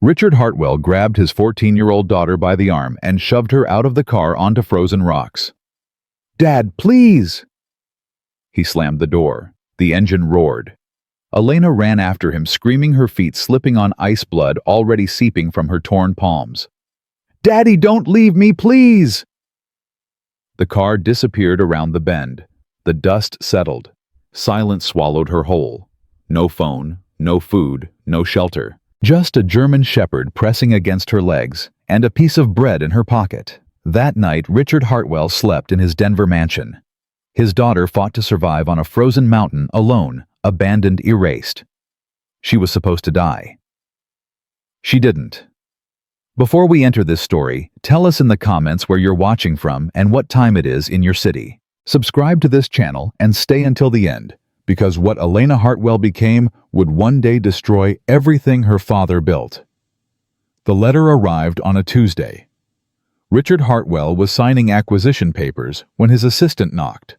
Richard Hartwell grabbed his 14-year-old daughter by the arm and shoved her out of the car onto frozen rocks. "Dad, please!" He slammed the door. The engine roared. Elena ran after him, screaming, her feet slipping on ice, blood already seeping from her torn palms. "Daddy, don't leave me, please!" The car disappeared around the bend. The dust settled. Silence swallowed her whole. No phone, no food, no shelter. Just a German shepherd pressing against her legs, and a piece of bread in her pocket. That night, Richard Hartwell slept in his Denver mansion. His daughter fought to survive on a frozen mountain alone, abandoned, erased. She was supposed to die. She didn't. Before we enter this story, tell us in the comments where you're watching from and what time it is in your city. Subscribe to this channel and stay until the end, because what Elena Hartwell became would one day destroy everything her father built. The letter arrived on a Tuesday. Richard Hartwell was signing acquisition papers when his assistant knocked.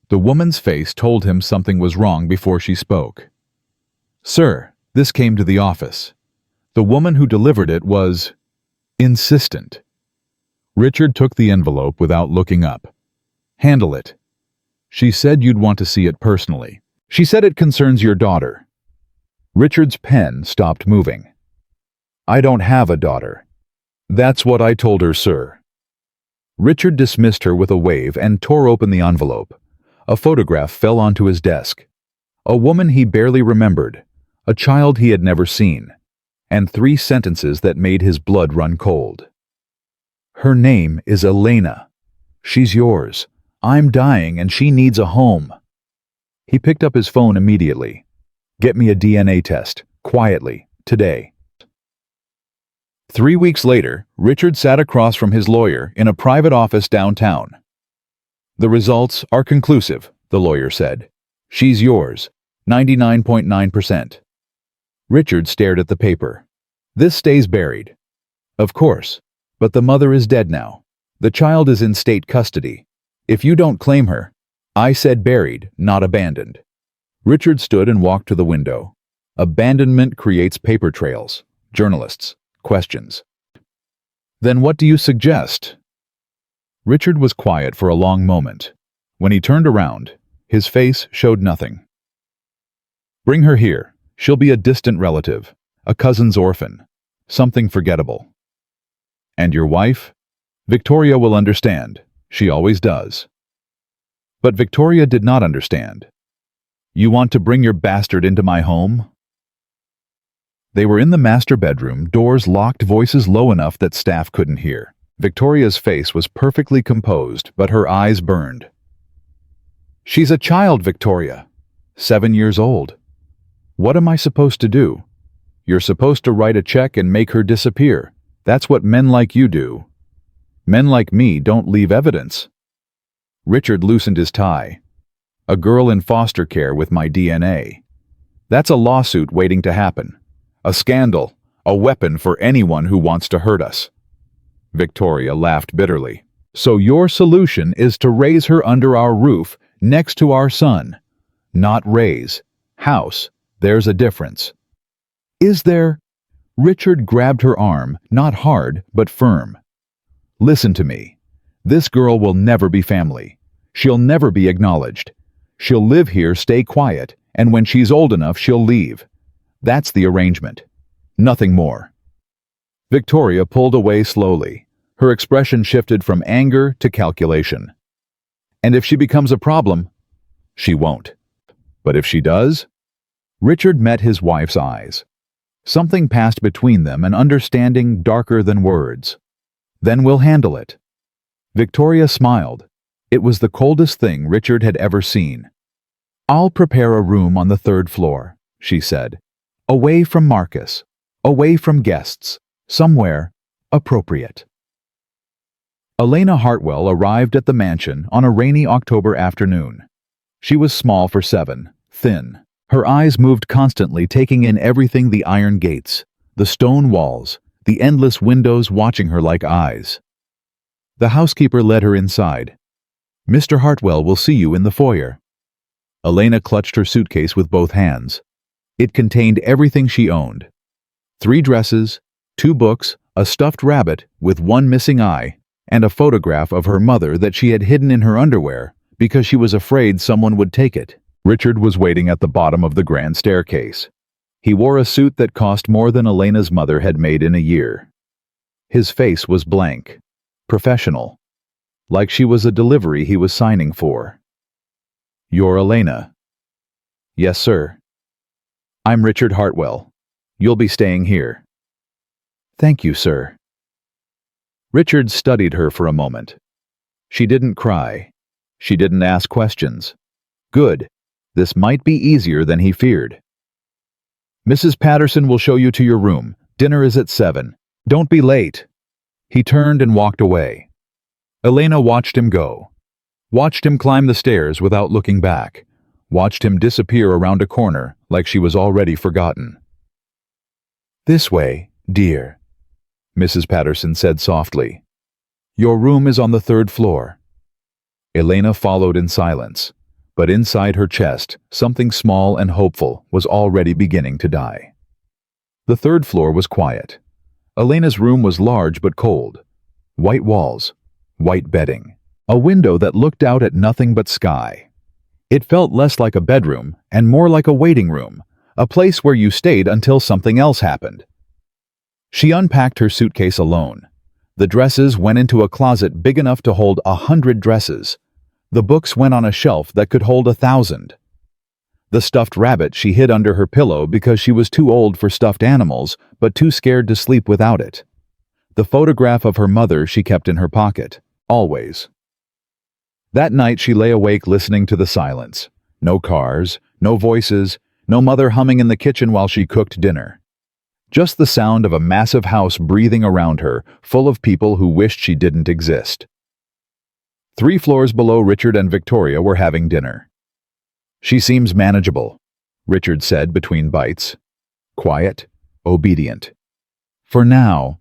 The woman's face told him something was wrong before she spoke. "Sir, this came to the office." The woman who delivered it was insistent. Richard took the envelope without looking up. "Handle it. She said you'd want to see it personally. She said it concerns your daughter." Richard's pen stopped moving. "I don't have a daughter." "That's what I told her, sir." Richard dismissed her with a wave and tore open the envelope. A photograph fell onto his desk. A woman he barely remembered, a child he had never seen, and 3 sentences that made his blood run cold. "Her name is Elena. She's yours. I'm dying and she needs a home." He picked up his phone immediately. "Get me a DNA test, quietly, today." 3 weeks later, Richard sat across from his lawyer in a private office downtown. "The results are conclusive," the lawyer said. "She's yours, 99.9%. Richard stared at the paper. "This stays buried." "Of course, but the mother is dead now. The child is in state custody. If you don't claim her—" "I said buried, not abandoned." Richard stood and walked to the window. Abandonment creates paper trails, journalists, questions. "Then what do you suggest?" Richard was quiet for a long moment. When he turned around, his face showed nothing. "Bring her here. She'll be a distant relative, a cousin's orphan, something forgettable." "And your wife?" "Victoria will understand. She always does." But Victoria did not understand. "You want to bring your bastard into my home?" They were in the master bedroom, doors locked, voices low enough that staff couldn't hear. Victoria's face was perfectly composed, but her eyes burned. "She's a child, Victoria. 7 years old. What am I supposed to do?" "You're supposed to write a check and make her disappear. That's what men like you do. Men like me don't leave evidence." Richard loosened his tie. "A girl in foster care with my DNA. That's a lawsuit waiting to happen. A scandal, a weapon for anyone who wants to hurt us." Victoria laughed bitterly. "So your solution is to raise her under our roof, next to our son. Not raise. House. There's a difference." "Is there?" Richard grabbed her arm, not hard, but firm. "Listen to me. This girl will never be family. She'll never be acknowledged. She'll live here, stay quiet, and when she's old enough, she'll leave. That's the arrangement. Nothing more." Victoria pulled away slowly. Her expression shifted from anger to calculation. "And if she becomes a problem?" "She won't." "But if she does?" Richard met his wife's eyes. Something passed between them, an understanding darker than words. "Then we'll handle it." Victoria smiled. It was the coldest thing Richard had ever seen. "I'll prepare a room on the 3rd floor," she said. "Away from Marcus, away from guests, somewhere appropriate." Elena Hartwell arrived at the mansion on a rainy October afternoon. She was small for 7, thin. Her eyes moved constantly, taking in everything: the iron gates, the stone walls, the endless windows watching her like eyes. The housekeeper led her inside. "Mr. Hartwell will see you in the foyer." Elena clutched her suitcase with both hands. It contained everything she owned: 3 dresses, 2 books, a stuffed rabbit with one missing eye, and a photograph of her mother that she had hidden in her underwear because she was afraid someone would take it. Richard was waiting at the bottom of the grand staircase. He wore a suit that cost more than Elena's mother had made in a year. His face was blank, professional, like she was a delivery he was signing for. "You're Elena." "Yes, sir." "I'm Richard Hartwell. You'll be staying here." "Thank you, sir." Richard studied her for a moment. She didn't cry. She didn't ask questions. Good. This might be easier than he feared. "Mrs. Patterson will show you to your room. Dinner is at 7. Don't be late." He turned and walked away. Elena watched him go. Watched him climb the stairs without looking back. Watched him disappear around a corner like she was already forgotten. "This way, dear," Mrs. Patterson said softly. "Your room is on the 3rd floor." Elena followed in silence, but inside her chest, something small and hopeful was already beginning to die. The 3rd floor was quiet. Elena's room was large but cold. White walls, white bedding, a window that looked out at nothing but sky. It felt less like a bedroom and more like a waiting room, a place where you stayed until something else happened. She unpacked her suitcase alone. The dresses went into a closet big enough to hold 100 dresses. The books went on a shelf that could hold 1,000. The stuffed rabbit she hid under her pillow because she was too old for stuffed animals, but too scared to sleep without it. The photograph of her mother she kept in her pocket, always. That night she lay awake listening to the silence. No cars, no voices, no mother humming in the kitchen while she cooked dinner. Just the sound of a massive house breathing around her, full of people who wished she didn't exist. 3 floors below Richard and Victoria were having dinner. "She seems manageable," Richard said between bites. "Quiet, obedient." "For now."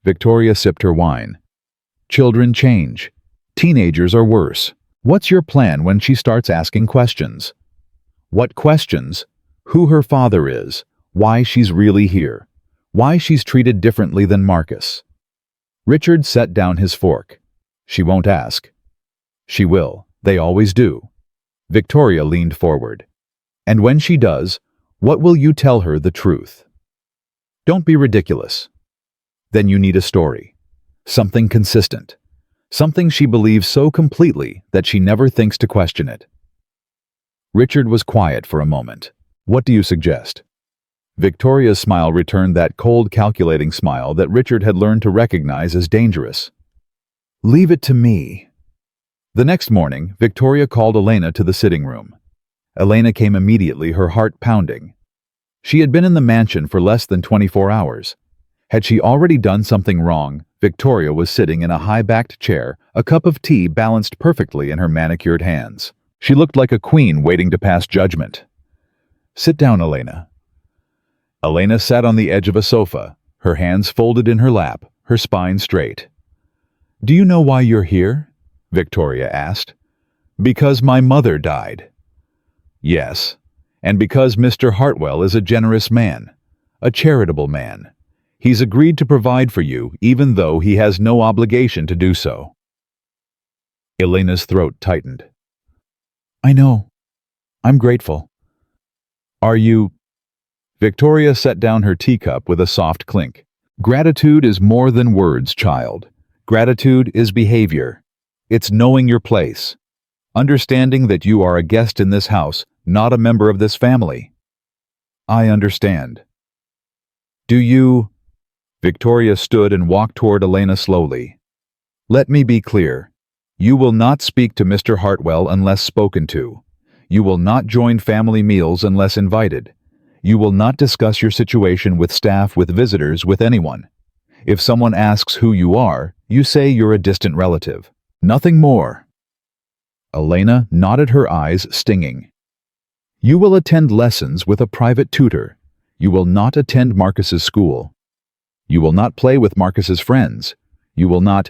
Victoria sipped her wine. "Children change. Teenagers are worse. What's your plan when she starts asking questions?" "What questions? Who her father is, why she's really here, why she's treated differently than Marcus." Richard set down his fork. "She won't ask." "She will. They always do." Victoria leaned forward. "And when she does, what will you tell her the truth?" "Don't be ridiculous." "Then you need a story. Something consistent. Something she believes so completely that she never thinks to question it." Richard was quiet for a moment. "What do you suggest?" Victoria's smile returned that cold, calculating smile that Richard had learned to recognize as dangerous. "Leave it to me." The next morning, Victoria called Elena to the sitting room. Elena came immediately, her heart pounding. She had been in the mansion for less than 24 hours. Had she already done something wrong? Victoria was sitting in a high-backed chair, a cup of tea balanced perfectly in her manicured hands. She looked like a queen waiting to pass judgment. "Sit down, Elena." Elena sat on the edge of a sofa, her hands folded in her lap, her spine straight. "Do you know why you're here?" Victoria asked. "Because my mother died." "Yes, and because Mr. Hartwell is a generous man, a charitable man. He's agreed to provide for you even though he has no obligation to do so." Elena's throat tightened. "I know. I'm grateful." "Are you—" Victoria set down her teacup with a soft clink. "Gratitude is more than words, child. Gratitude is behavior. It's knowing your place. Understanding that you are a guest in this house, not a member of this family." "I understand." "Do you—" Victoria stood and walked toward Elena slowly. "Let me be clear. You will not speak to Mr. Hartwell unless spoken to. You will not join family meals unless invited. You will not discuss your situation with staff, with visitors, with anyone. If someone asks who you are, you say you're a distant relative. Nothing more." Elena nodded, her eyes stinging. "You will attend lessons with a private tutor. You will not attend Marcus's school. You will not play with Marcus's friends. You will not—"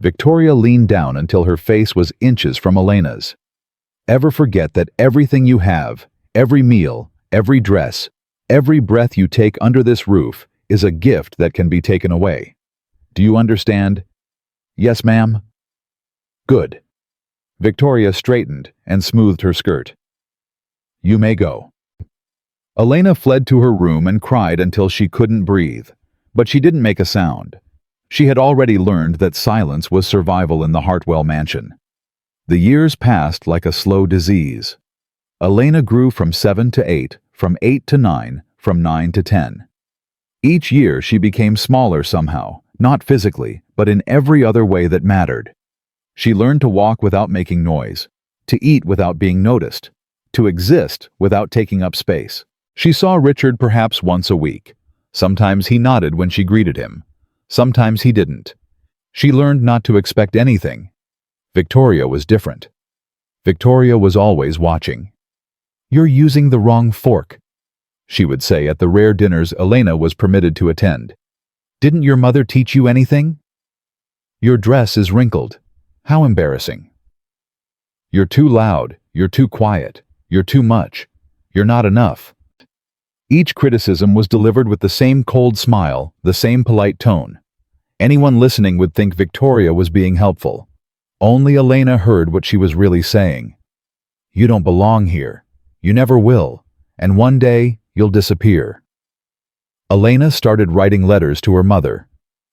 Victoria leaned down until her face was inches from Elena's. "Ever forget that everything you have, every meal, every dress, every breath you take under this roof, is a gift that can be taken away. Do you understand? Yes, ma'am. Good. Victoria straightened and smoothed her skirt. You may go. Elena fled to her room and cried until she couldn't breathe, but she didn't make a sound. She had already learned that silence was survival in the Hartwell mansion. The years passed like a slow disease. Elena grew from 7 to 8, from 8 to 9, from 9 to 10. Each year she became smaller somehow, not physically, but in every other way that mattered. She learned to walk without making noise, to eat without being noticed, to exist without taking up space. She saw Richard perhaps once a week. Sometimes he nodded when she greeted him. Sometimes he didn't. She learned not to expect anything. Victoria was different. Victoria was always watching. You're using the wrong fork, she would say at the rare dinners Elena was permitted to attend. Didn't your mother teach you anything? Your dress is wrinkled. How embarrassing. You're too loud. You're too quiet. You're too much. You're not enough. Each criticism was delivered with the same cold smile, the same polite tone. Anyone listening would think Victoria was being helpful. Only Elena heard what she was really saying. You don't belong here. You never will. And one day, you'll disappear. Elena started writing letters to her mother.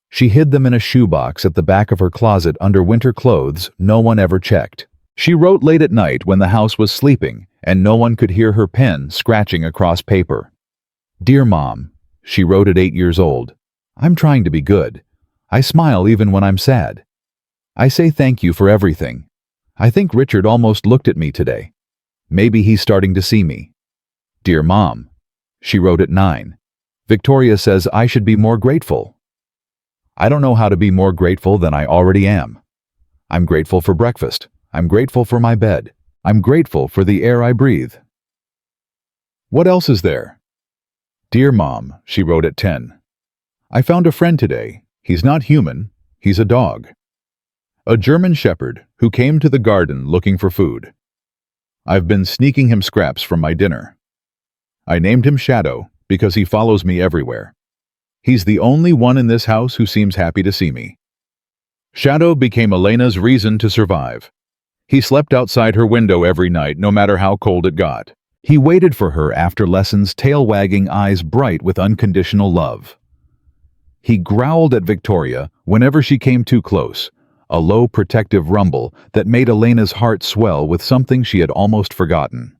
She hid them in a shoebox at the back of her closet under winter clothes no one ever checked. She wrote late at night when the house was sleeping and no one could hear her pen scratching across paper. Dear Mom, she wrote at 8 years old, I'm trying to be good. I smile even when I'm sad. I say thank you for everything. I think Richard almost looked at me today. Maybe he's starting to see me. Dear Mom, she wrote at 9. Victoria says I should be more grateful. I don't know how to be more grateful than I already am. I'm grateful for breakfast. I'm grateful for my bed. I'm grateful for the air I breathe. What else is there? Dear Mom, she wrote at 10. I found a friend today. He's not human. He's a dog. A German shepherd who came to the garden looking for food. I've been sneaking him scraps from my dinner. I named him Shadow because he follows me everywhere. He's the only one in this house who seems happy to see me. Shadow became Elena's reason to survive. He slept outside her window every night, no matter how cold it got. He waited for her after lessons, tail wagging, eyes bright with unconditional love. He growled at Victoria whenever she came too close, a low protective rumble that made Elena's heart swell with something she had almost forgotten.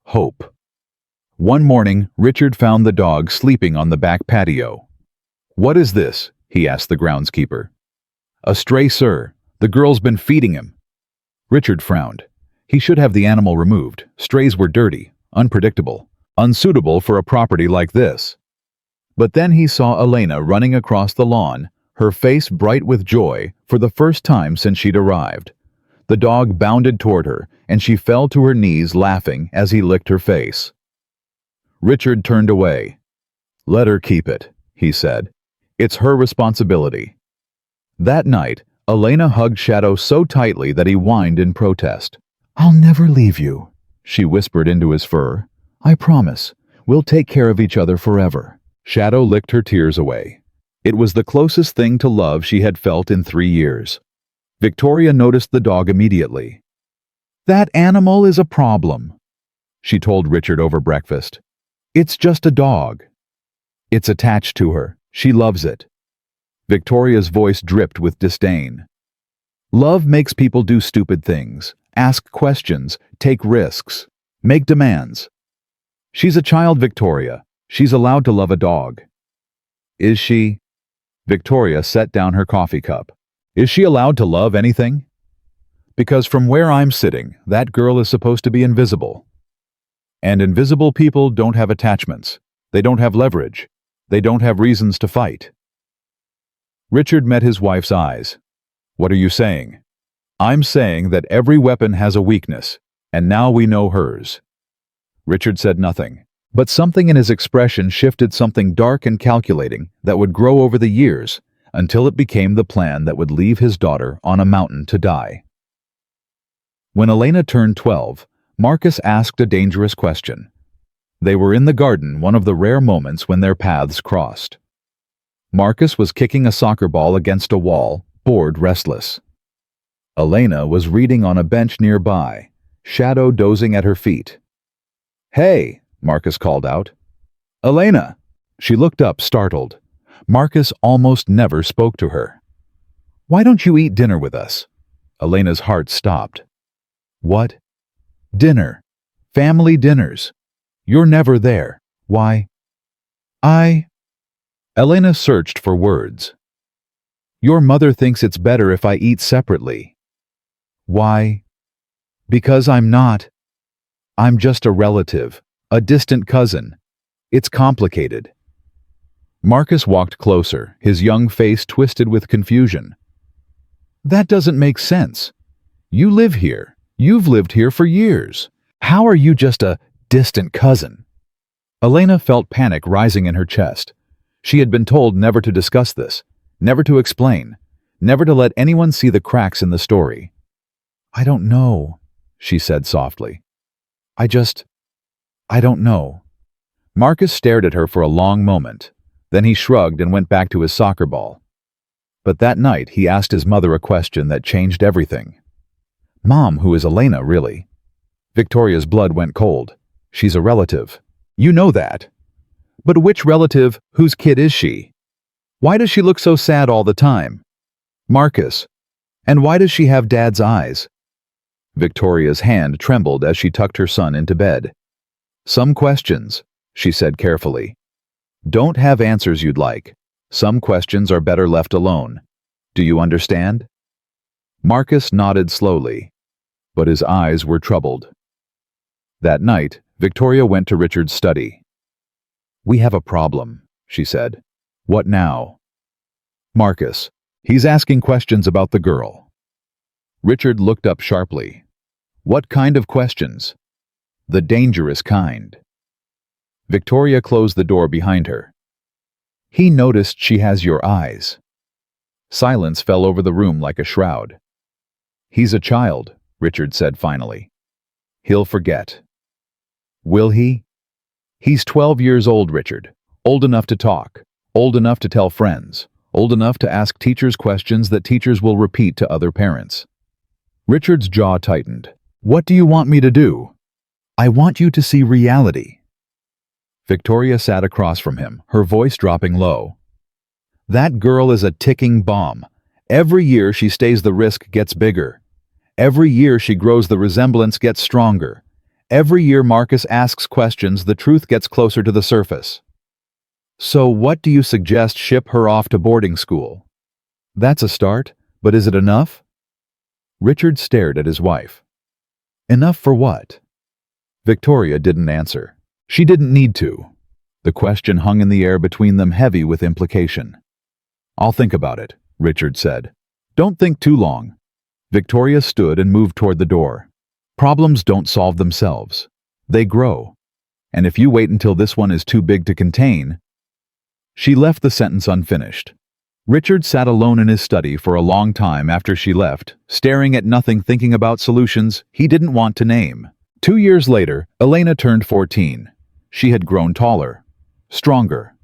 Hope. One morning, Richard found the dog sleeping on the back patio. What is this? He asked the groundskeeper. A stray, sir. The girl's been feeding him. Richard frowned. He should have the animal removed. Strays were dirty, unpredictable, unsuitable for a property like this. But then he saw Elena running across the lawn, her face bright with joy for the first time since she'd arrived. The dog bounded toward her, and she fell to her knees laughing as he licked her face. Richard turned away. Let her keep it, he said. It's her responsibility. That night, Elena hugged Shadow so tightly that he whined in protest. I'll never leave you, she whispered into his fur. I promise. We'll take care of each other forever. Shadow licked her tears away. It was the closest thing to love she had felt in 3 years. Victoria noticed the dog immediately. That animal is a problem, she told Richard over breakfast. It's just a dog. It's attached to her. She loves it. Victoria's voice dripped with disdain. Love makes people do stupid things, ask questions, take risks, make demands. She's a child, Victoria. She's allowed to love a dog. Is she? Victoria set down her coffee cup. Is she allowed to love anything? Because from where I'm sitting, that girl is supposed to be invisible. And invisible people don't have attachments. They don't have leverage. They don't have reasons to fight. Richard met his wife's eyes. What are you saying? I'm saying that every weapon has a weakness, and now we know hers. Richard said nothing, but something in his expression shifted, something dark and calculating that would grow over the years until it became the plan that would leave his daughter on a mountain to die. When Elena turned 12, Marcus asked a dangerous question. They were in the garden, one of the rare moments when their paths crossed. Marcus was kicking a soccer ball against a wall, bored restless. Elena was reading on a bench nearby, Shadow dozing at her feet. "Hey," Marcus called out. "Elena!" She looked up, startled. Marcus almost never spoke to her. "Why don't you eat dinner with us?" Elena's heart stopped. "What? Dinner. Family dinners. You're never there. Why?" Elena searched for words. "Your mother thinks it's better if I eat separately." "Why?" "Because I'm not. I'm just a relative, a distant cousin. It's complicated." Marcus walked closer, his young face twisted with confusion. "That doesn't make sense. You live here. You've lived here for years. How are you just a distant cousin?" Elena felt panic rising in her chest. She had been told never to discuss this, never to explain, never to let anyone see the cracks in the story. "I don't know," she said softly. I don't know." Marcus stared at her for a long moment. Then he shrugged and went back to his soccer ball. But that night he asked his mother a question that changed everything. "Mom, who is Elena, really?" Victoria's blood went cold. "She's a relative. You know that. But which relative, whose kid is she? Why does she look so sad all the time? Marcus. And why does she have Dad's eyes?" Victoria's hand trembled as she tucked her son into bed. "Some questions," she said carefully, "don't have answers you'd like. Some questions are better left alone. Do you understand?" Marcus nodded slowly, but his eyes were troubled. That night, Victoria went to Richard's study. "We have a problem," she said. "What now?" "Marcus. He's asking questions about the girl." Richard looked up sharply. "What kind of questions?" "The dangerous kind." Victoria closed the door behind her. "He noticed she has your eyes." Silence fell over the room like a shroud. "He's a child," Richard said finally. "He'll forget." "Will he?" "He's 12 years old, Richard. Old enough to talk. Old enough to tell friends. Old enough to ask teachers questions that teachers will repeat to other parents." Richard's jaw tightened. "What do you want me to do?" "I want you to see reality." Victoria sat across from him, her voice dropping low. "That girl is a ticking bomb. Every year she stays, the risk gets bigger. Every year she grows, the resemblance gets stronger. Every year Marcus asks questions, the truth gets closer to the surface. So what do you suggest? Ship her off to boarding school?" "That's a start, but is it enough?" Richard stared at his wife. "Enough for what?" Victoria didn't answer. She didn't need to. The question hung in the air between them, heavy with implication. "I'll think about it," Richard said. "Don't think too long." Victoria stood and moved toward the door. "Problems don't solve themselves. They grow. And if you wait until this one is too big to contain..." She left the sentence unfinished. Richard sat alone in his study for a long time after she left, staring at nothing, thinking about solutions he didn't want to name. 2 years later, Elena turned 14. She had grown taller, stronger.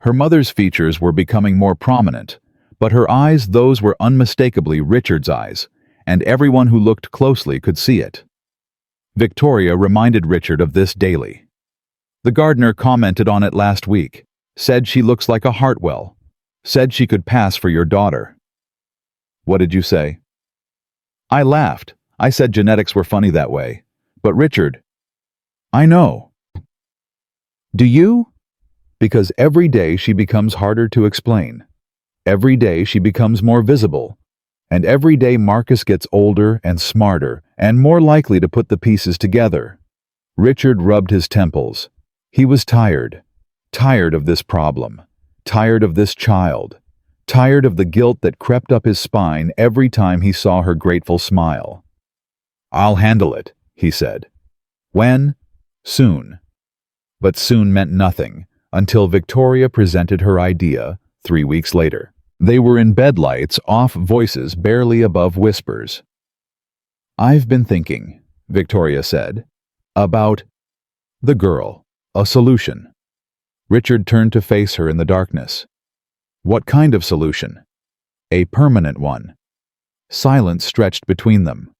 Her mother's features were becoming more prominent, but her eyes, those were unmistakably Richard's eyes, and everyone who looked closely could see it. Victoria reminded Richard of this daily. "The gardener commented on it last week, said she looks like a Hartwell, said she could pass for your daughter." "What did you say?" "I laughed. I said genetics were funny that way. But Richard..." "I know." "Do you?" "Because every day she becomes harder to explain. Every day she becomes more visible. And every day Marcus gets older and smarter and more likely to put the pieces together." Richard rubbed his temples. He was tired. Tired of this problem. Tired of this child. Tired of the guilt that crept up his spine every time he saw her grateful smile. "I'll handle it," he said. "When?" "Soon." But soon meant nothing until Victoria presented her idea 3 weeks later. They were in bed, lights off, voices barely above whispers. "I've been thinking," Victoria said, "about the girl, a solution." Richard turned to face her in the darkness. What kind of solution? A permanent one. Silence stretched between them.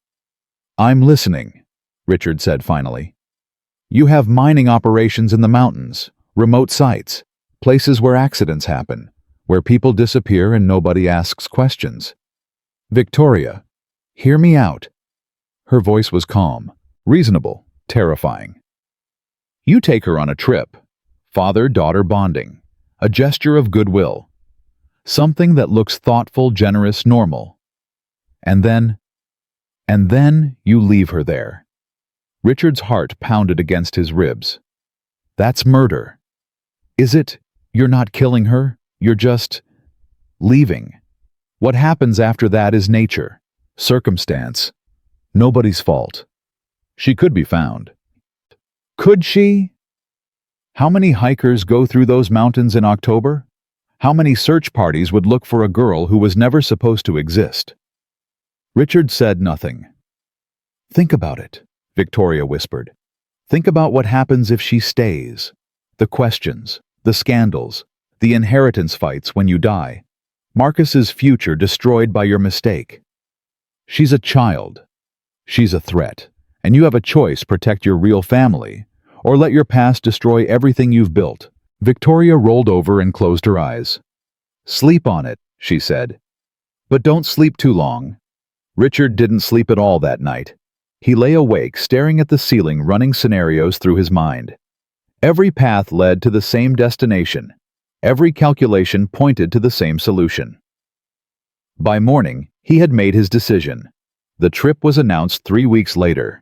I'm listening, Richard said finally. You have mining operations in the mountains, remote sites, places where accidents happen, where people disappear and nobody asks questions. Victoria, hear me out. Her voice was calm, reasonable, terrifying. You take her on a trip, father-daughter bonding, a gesture of goodwill, something that looks thoughtful, generous, normal. And then you leave her there. Richard's heart pounded against his ribs. That's murder. Is it? You're not killing her, you're just leaving. What happens after that is nature, circumstance, nobody's fault. She could be found. Could she? How many hikers go through those mountains in October? How many search parties would look for a girl who was never supposed to exist? Richard said nothing. Think about it, Victoria whispered. Think about what happens if she stays. The questions, the scandals, the inheritance fights when you die. Marcus's future destroyed by your mistake. She's a child. She's a threat. And you have a choice: protect your real family, or let your past destroy everything you've built. Victoria rolled over and closed her eyes. Sleep on it, she said. But don't sleep too long. Richard didn't sleep at all that night. He lay awake, staring at the ceiling, running scenarios through his mind. Every path led to the same destination. Every calculation pointed to the same solution. By morning, he had made his decision. The trip was announced 3 weeks later.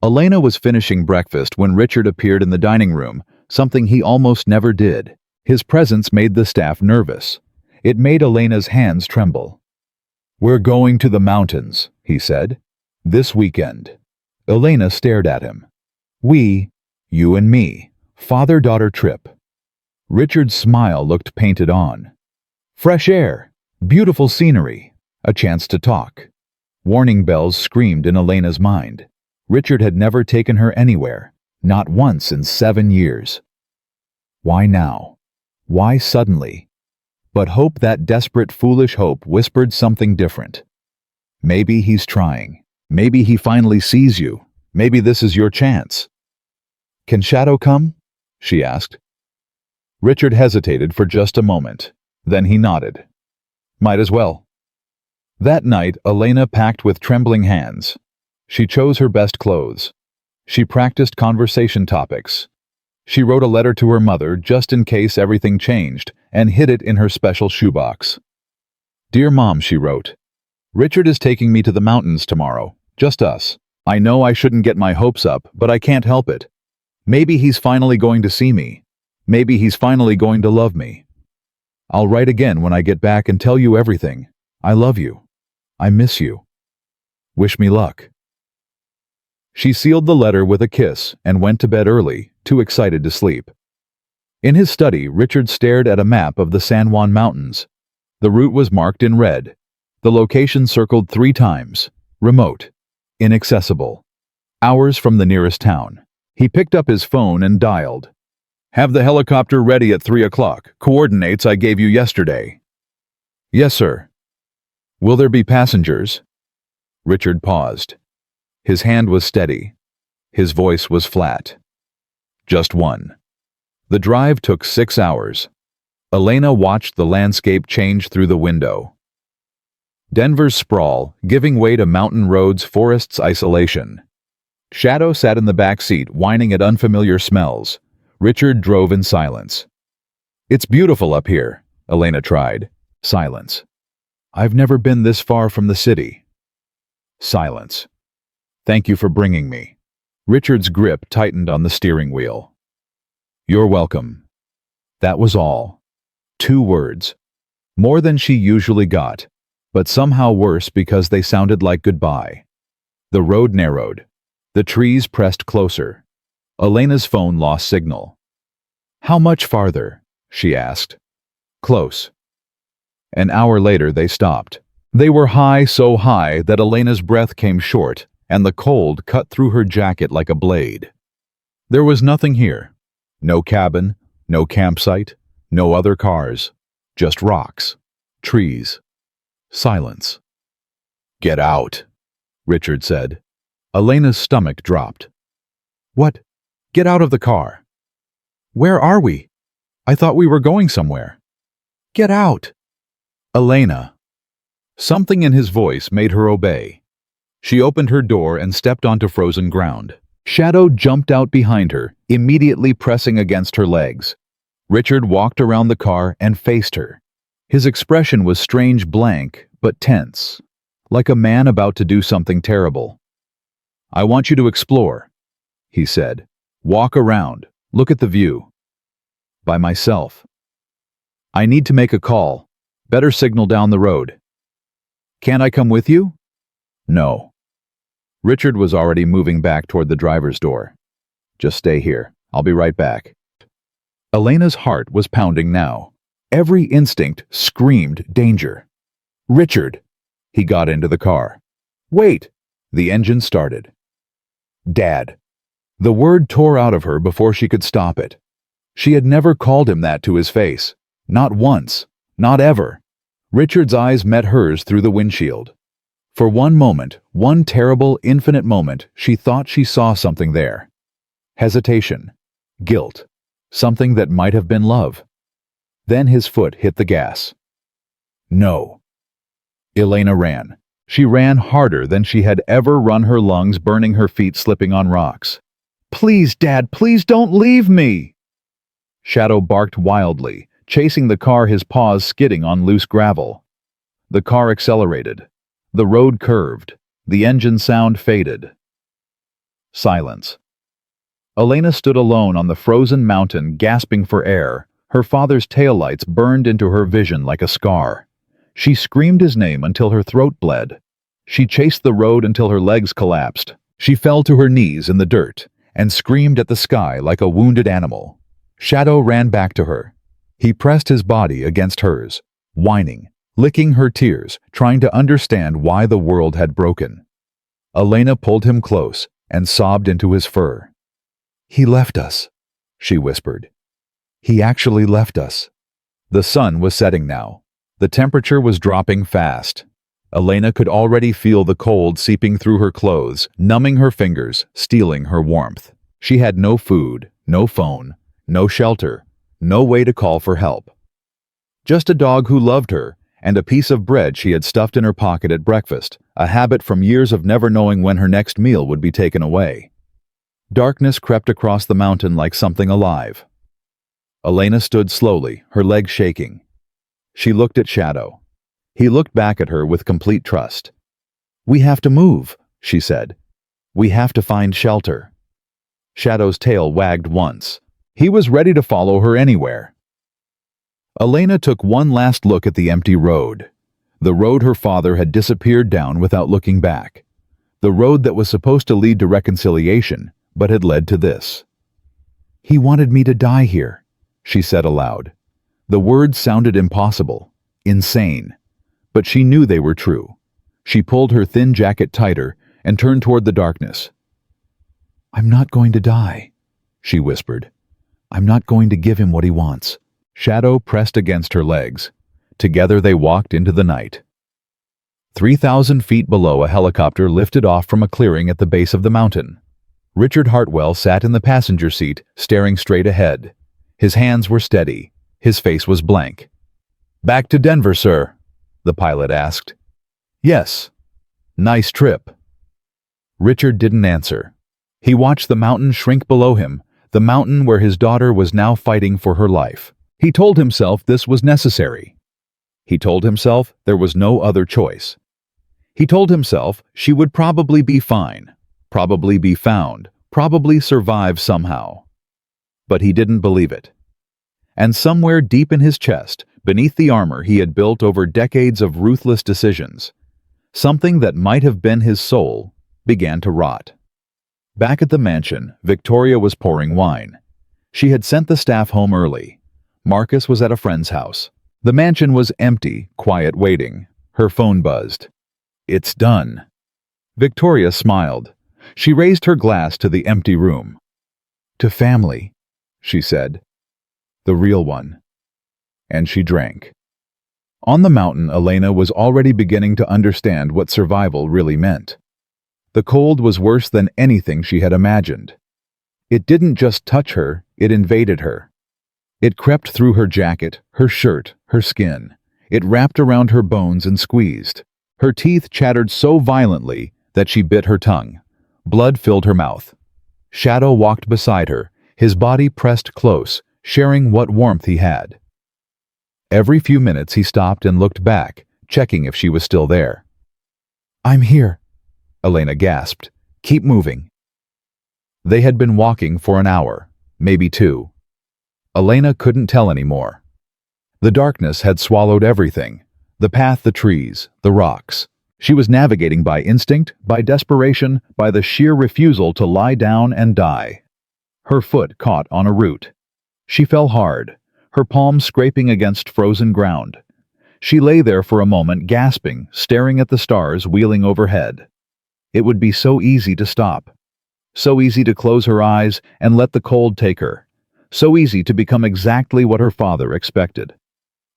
Elena was finishing breakfast when Richard appeared in the dining room, something he almost never did. His presence made the staff nervous. It made Elena's hands tremble. We're going to the mountains, he said. This weekend. Elena stared at him. We, you and me, father-daughter trip. Richard's smile looked painted on. Fresh air, beautiful scenery, a chance to talk. Warning bells screamed in Elena's mind. Richard had never taken her anywhere, not once in 7 years. Why now? Why suddenly? But hope, that desperate, foolish hope, whispered something different. Maybe he's trying. Maybe he finally sees you. Maybe this is your chance. Can Shadow come? She asked. Richard hesitated for just a moment. Then he nodded. Might as well. That night, Elena packed with trembling hands. She chose her best clothes. She practiced conversation topics. She wrote a letter to her mother just in case everything changed, and hid it in her special shoebox. Dear Mom, she wrote. Richard is taking me to the mountains tomorrow. Just us. I know I shouldn't get my hopes up, but I can't help it. Maybe he's finally going to see me. Maybe he's finally going to love me. I'll write again when I get back and tell you everything. I love you. I miss you. Wish me luck. She sealed the letter with a kiss and went to bed early, too excited to sleep. In his study, Richard stared at a map of the San Juan Mountains. The route was marked in red. The location circled 3 times. Remote. Inaccessible. Hours from the nearest town. He picked up his phone and dialed. Have the helicopter ready at 3 o'clock. Coordinates I gave you yesterday. Yes, sir. Will there be passengers? Richard paused. His hand was steady. His voice was flat. Just one. The drive took 6 hours. Elena watched the landscape change through the window. Denver's sprawl, giving way to mountain roads, forests, isolation. Shadow sat in the back seat, whining at unfamiliar smells. Richard drove in silence. It's beautiful up here, Elena tried. Silence. I've never been this far from the city. Silence. Thank you for bringing me. Richard's grip tightened on the steering wheel. You're welcome. That was all. 2 words. More than she usually got, but somehow worse because they sounded like goodbye. The road narrowed. The trees pressed closer. Elena's phone lost signal. How much farther? She asked. Close. An hour later they stopped. They were high, so high that Elena's breath came short, and the cold cut through her jacket like a blade. There was nothing here. No cabin, no campsite, no other cars. Just rocks, trees, silence. "Get out," Richard said. Elena's stomach dropped. "What? Get out of the car." "Where are we? I thought we were going somewhere." "Get out." "Elena." Something in his voice made her obey. She opened her door and stepped onto frozen ground. Shadow jumped out behind her, immediately pressing against her legs. Richard walked around the car and faced her. His expression was strange, blank, but tense, like a man about to do something terrible. "I want you to explore," he said. "Walk around, look at the view." "By myself." "I need to make a call. Better signal down the road." "Can't I come with you?" "No." Richard was already moving back toward the driver's door. "Just stay here. I'll be right back." Elena's heart was pounding now. Every instinct screamed danger. "Richard!" He got into the car. "Wait!" The engine started. "Dad." The word tore out of her before she could stop it. She had never called him that to his face. Not once. Not ever. Richard's eyes met hers through the windshield. For one moment, one terrible, infinite moment, she thought she saw something there. Hesitation. Guilt. Something that might have been love. Then his foot hit the gas. No. Elena ran. She ran harder than she had ever run, her lungs burning, her feet slipping on rocks. "Please, Dad, please don't leave me!" Shadow barked wildly, chasing the car, his paws skidding on loose gravel. The car accelerated. The road curved. The engine sound faded. Silence. Elena stood alone on the frozen mountain, gasping for air. Her father's taillights burned into her vision like a scar. She screamed his name until her throat bled. She chased the road until her legs collapsed. She fell to her knees in the dirt and screamed at the sky like a wounded animal. Shadow ran back to her. He pressed his body against hers, whining, licking her tears, trying to understand why the world had broken. Elena pulled him close and sobbed into his fur. "He left us," she whispered. "He actually left us." The sun was setting now. The temperature was dropping fast. Elena could already feel the cold seeping through her clothes, numbing her fingers, stealing her warmth. She had no food, no phone, no shelter, no way to call for help. Just a dog who loved her, and a piece of bread she had stuffed in her pocket at breakfast, a habit from years of never knowing when her next meal would be taken away. Darkness crept across the mountain like something alive. Elena stood slowly, her legs shaking. She looked at Shadow. He looked back at her with complete trust. "We have to move," she said. "We have to find shelter." Shadow's tail wagged once. He was ready to follow her anywhere. Elena took one last look at the empty road. The road her father had disappeared down without looking back. The road that was supposed to lead to reconciliation, but had led to this. "He wanted me to die here," she said aloud. The words sounded impossible, insane, but she knew they were true. She pulled her thin jacket tighter and turned toward the darkness. "I'm not going to die," she whispered. "I'm not going to give him what he wants." Shadow pressed against her legs. Together they walked into the night. 3,000 feet below, a helicopter lifted off from a clearing at the base of the mountain. Richard Hartwell sat in the passenger seat, staring straight ahead. His hands were steady. His face was blank. "Back to Denver, sir?" the pilot asked. "Yes." "Nice trip." Richard didn't answer. He watched the mountain shrink below him, the mountain where his daughter was now fighting for her life. He told himself this was necessary. He told himself there was no other choice. He told himself she would probably be fine, probably be found, probably survive somehow. But he didn't believe it. And somewhere deep in his chest, beneath the armor he had built over decades of ruthless decisions, something that might have been his soul began to rot. Back at the mansion, Victoria was pouring wine. She had sent the staff home early. Marcus was at a friend's house. The mansion was empty, quiet, waiting. Her phone buzzed. "It's done." Victoria smiled. She raised her glass to the empty room. "To family," she said. "The real one." And she drank. On the mountain, Elena was already beginning to understand what survival really meant. The cold was worse than anything she had imagined. It didn't just touch her, it invaded her. It crept through her jacket, her shirt, her skin. It wrapped around her bones and squeezed. Her teeth chattered so violently that she bit her tongue. Blood filled her mouth. Shadow walked beside her, his body pressed close, sharing what warmth he had. Every few minutes he stopped and looked back, checking if she was still there. "I'm here," Elena gasped. "Keep moving." They had been walking for an hour, maybe two. Elena couldn't tell anymore. The darkness had swallowed everything: the path, the trees, the rocks. She was navigating by instinct, by desperation, by the sheer refusal to lie down and die. Her foot caught on a root. She fell hard, her palm scraping against frozen ground. She lay there for a moment, gasping, staring at the stars wheeling overhead. It would be so easy to stop. So easy to close her eyes and let the cold take her. So easy to become exactly what her father expected.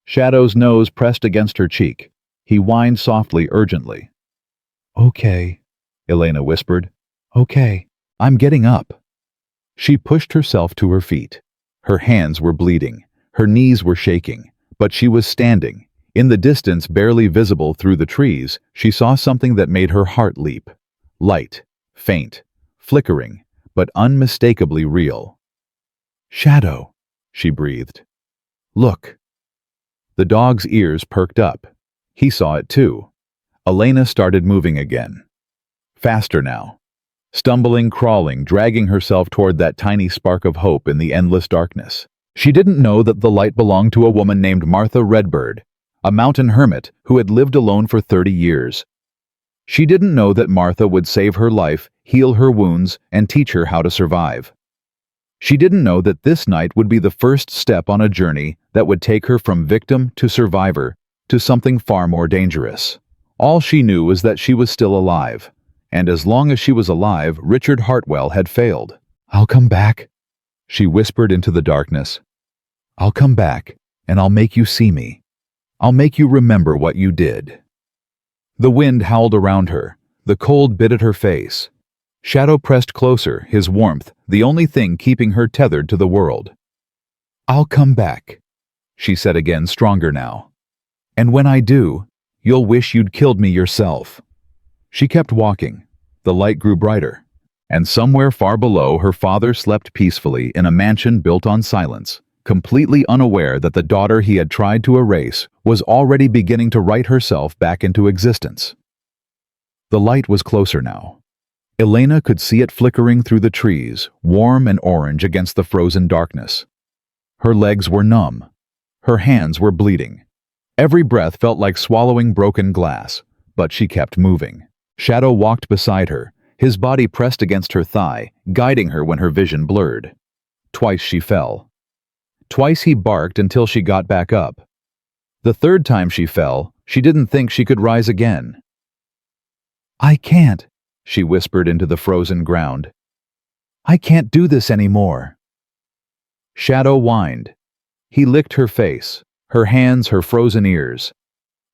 Shadow's nose pressed against her cheek. He whined softly, urgently. "Okay," Elena whispered. "Okay, I'm getting up." She pushed herself to her feet. Her hands were bleeding. Her knees were shaking. But she was standing. In the distance, barely visible through the trees, she saw something that made her heart leap. Light, faint, flickering, but unmistakably real. "Shadow," she breathed. "Look." The dog's ears perked up. He saw it too. Elena started moving again. Faster now. Stumbling, crawling, dragging herself toward that tiny spark of hope in the endless darkness. She didn't know that the light belonged to a woman named Martha Redbird, a mountain hermit who had lived alone for 30 years. She didn't know that Martha would save her life, heal her wounds, and teach her how to survive. She didn't know that this night would be the first step on a journey that would take her from victim to survivor to something far more dangerous. All she knew was that she was still alive, and as long as she was alive, Richard Hartwell had failed. "I'll come back," she whispered into the darkness. "I'll come back, and I'll make you see me. I'll make you remember what you did." The wind howled around her. The cold bit at her face. Shadow pressed closer, his warmth the only thing keeping her tethered to the world. "I'll come back," she said again, stronger now. "And when I do, you'll wish you'd killed me yourself." She kept walking. The light grew brighter. And somewhere far below, her father slept peacefully in a mansion built on silence, completely unaware that the daughter he had tried to erase was already beginning to write herself back into existence. The light was closer now. Elena could see it flickering through the trees, warm and orange against the frozen darkness. Her legs were numb. Her hands were bleeding. Every breath felt like swallowing broken glass, but she kept moving. Shadow walked beside her, his body pressed against her thigh, guiding her when her vision blurred. Twice she fell. Twice he barked until she got back up. The third time she fell, she didn't think she could rise again. "I can't," she whispered into the frozen ground. "I can't do this anymore." Shadow whined. He licked her face, her hands, her frozen ears.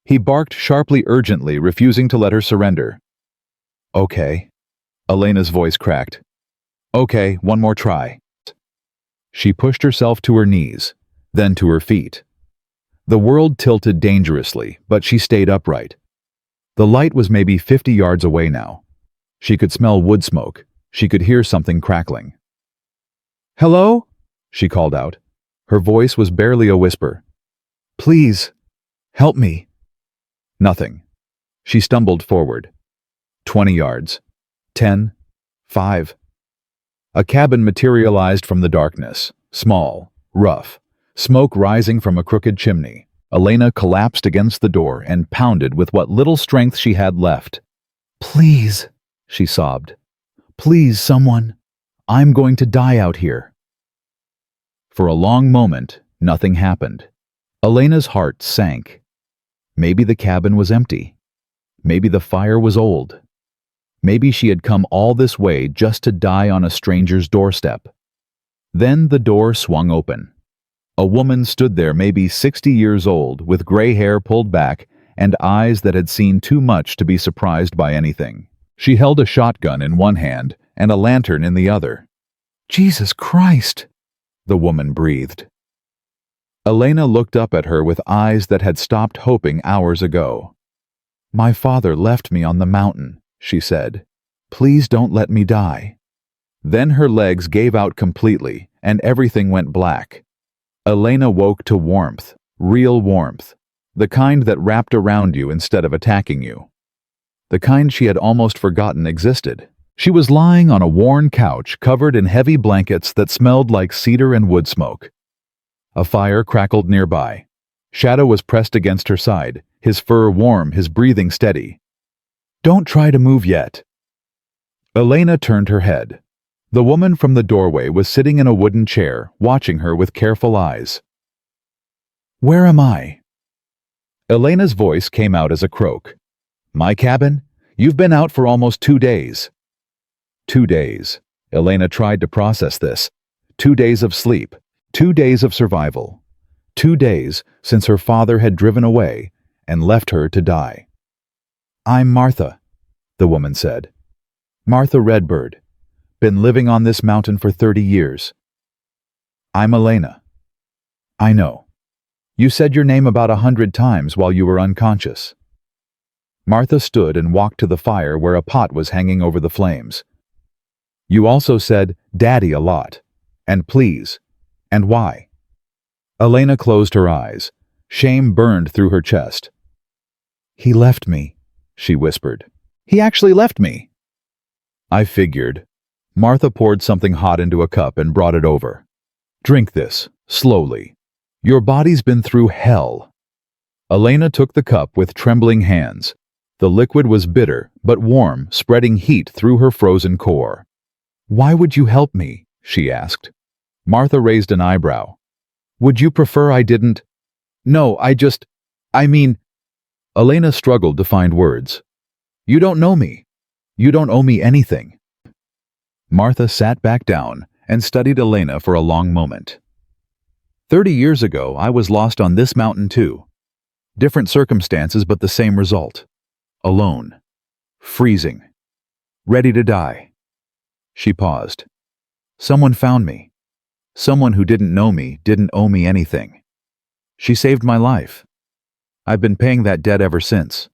He barked sharply, urgently, refusing to let her surrender. "Okay." Elena's voice cracked. "Okay, one more try." She pushed herself to her knees, then to her feet. The world tilted dangerously, but she stayed upright. The light was maybe 50 yards away now. She could smell wood smoke. She could hear something crackling. "Hello?" she called out. Her voice was barely a whisper. "Please, help me." Nothing. She stumbled forward. 20 yards. 10. 5. A cabin materialized from the darkness, small, rough, smoke rising from a crooked chimney. Elena collapsed against the door and pounded with what little strength she had left. "Please," she sobbed. "Please, someone. I'm going to die out here." For a long moment, nothing happened. Elena's heart sank. Maybe the cabin was empty. Maybe the fire was old. Maybe she had come all this way just to die on a stranger's doorstep. Then the door swung open. A woman stood there, maybe 60 years old, with gray hair pulled back and eyes that had seen too much to be surprised by anything. She held a shotgun in one hand and a lantern in the other. "Jesus Christ!" the woman breathed. Elena looked up at her with eyes that had stopped hoping hours ago. "My father left me on the mountain," she said. "Please don't let me die." Then her legs gave out completely, and everything went black. Elena woke to warmth, real warmth, the kind that wrapped around you instead of attacking you. The kind she had almost forgotten existed. She was lying on a worn couch covered in heavy blankets that smelled like cedar and wood smoke. A fire crackled nearby. Shadow was pressed against her side, his fur warm, his breathing steady. "Don't try to move yet." Elena turned her head. The woman from the doorway was sitting in a wooden chair, watching her with careful eyes. "Where am I?" Elena's voice came out as a croak. "My cabin? You've been out for almost 2 days." 2 days. Elena tried to process this. 2 days of sleep. 2 days of survival. 2 days since her father had driven away and left her to die. "I'm Martha," the woman said. "Martha Redbird. Been living on this mountain for 30 years. I'm Elena." "I know. You said your name about 100 times while you were unconscious." Martha stood and walked to the fire where a pot was hanging over the flames. "You also said, 'Daddy' a lot. And 'please.' And why?" Elena closed her eyes. Shame burned through her chest. "He left me," she whispered. "He actually left me." "I figured." Martha poured something hot into a cup and brought it over. "Drink this, slowly. Your body's been through hell." Elena took the cup with trembling hands. The liquid was bitter, but warm, spreading heat through her frozen core. "Why would you help me?" she asked. Martha raised an eyebrow. "Would you prefer I didn't?" "No, I mean..." Elena struggled to find words. "You don't know me. You don't owe me anything." Martha sat back down and studied Elena for a long moment. 30 years ago, I was lost on this mountain too. Different circumstances, but the same result. Alone. Freezing. Ready to die." She paused. "Someone found me. Someone who didn't know me, didn't owe me anything. She saved my life. I've been paying that debt ever since."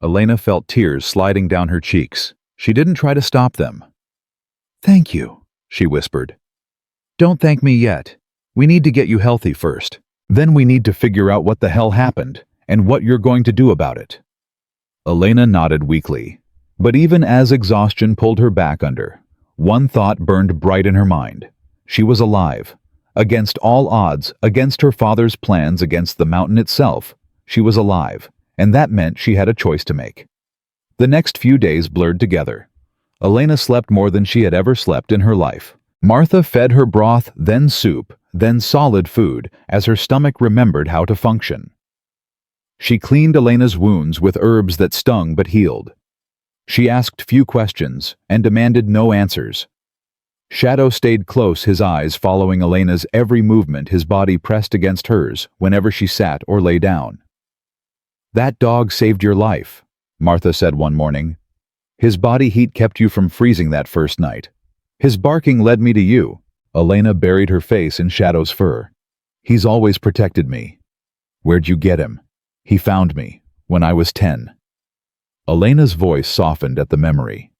Elena felt tears sliding down her cheeks. She didn't try to stop them. "Thank you," she whispered. "Don't thank me yet. We need to get you healthy first. Then we need to figure out what the hell happened and what you're going to do about it." Elena nodded weakly. But even as exhaustion pulled her back under, one thought burned bright in her mind. She was alive. Against all odds, against her father's plans, against the mountain itself, she was alive, and that meant she had a choice to make. The next few days blurred together. Elena slept more than she had ever slept in her life. Martha fed her broth, then soup, then solid food, as her stomach remembered how to function. She cleaned Elena's wounds with herbs that stung but healed. She asked few questions and demanded no answers. Shadow stayed close, his eyes following Elena's every movement, his body pressed against hers whenever she sat or lay down. "That dog saved your life," Martha said one morning. "His body heat kept you from freezing that first night. His barking led me to you." Elena buried her face in Shadow's fur. "He's always protected me." "Where'd you get him?" "He found me, when I was 10. Elena's voice softened at the memory.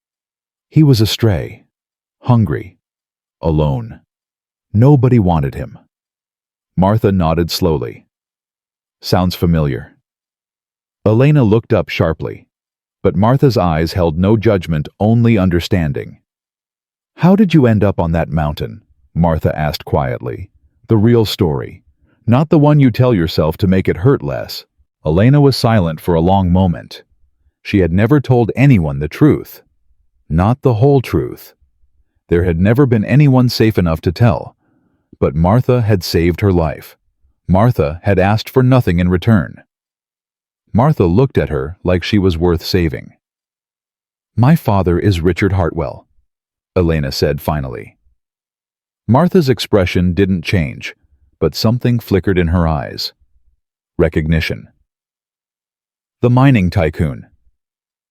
"He was a stray. Hungry. Alone. Nobody wanted him." Martha nodded slowly. "Sounds familiar." Elena looked up sharply, but Martha's eyes held no judgment, only understanding. "How did you end up on that mountain?" Martha asked quietly. "The real story, not the one you tell yourself to make it hurt less." Elena was silent for a long moment. She had never told anyone the truth. Not the whole truth. There had never been anyone safe enough to tell. But Martha had saved her life. Martha had asked for nothing in return. Martha looked at her like she was worth saving. "My father is Richard Hartwell," Elena said finally. Martha's expression didn't change, but something flickered in her eyes. Recognition. The mining tycoon.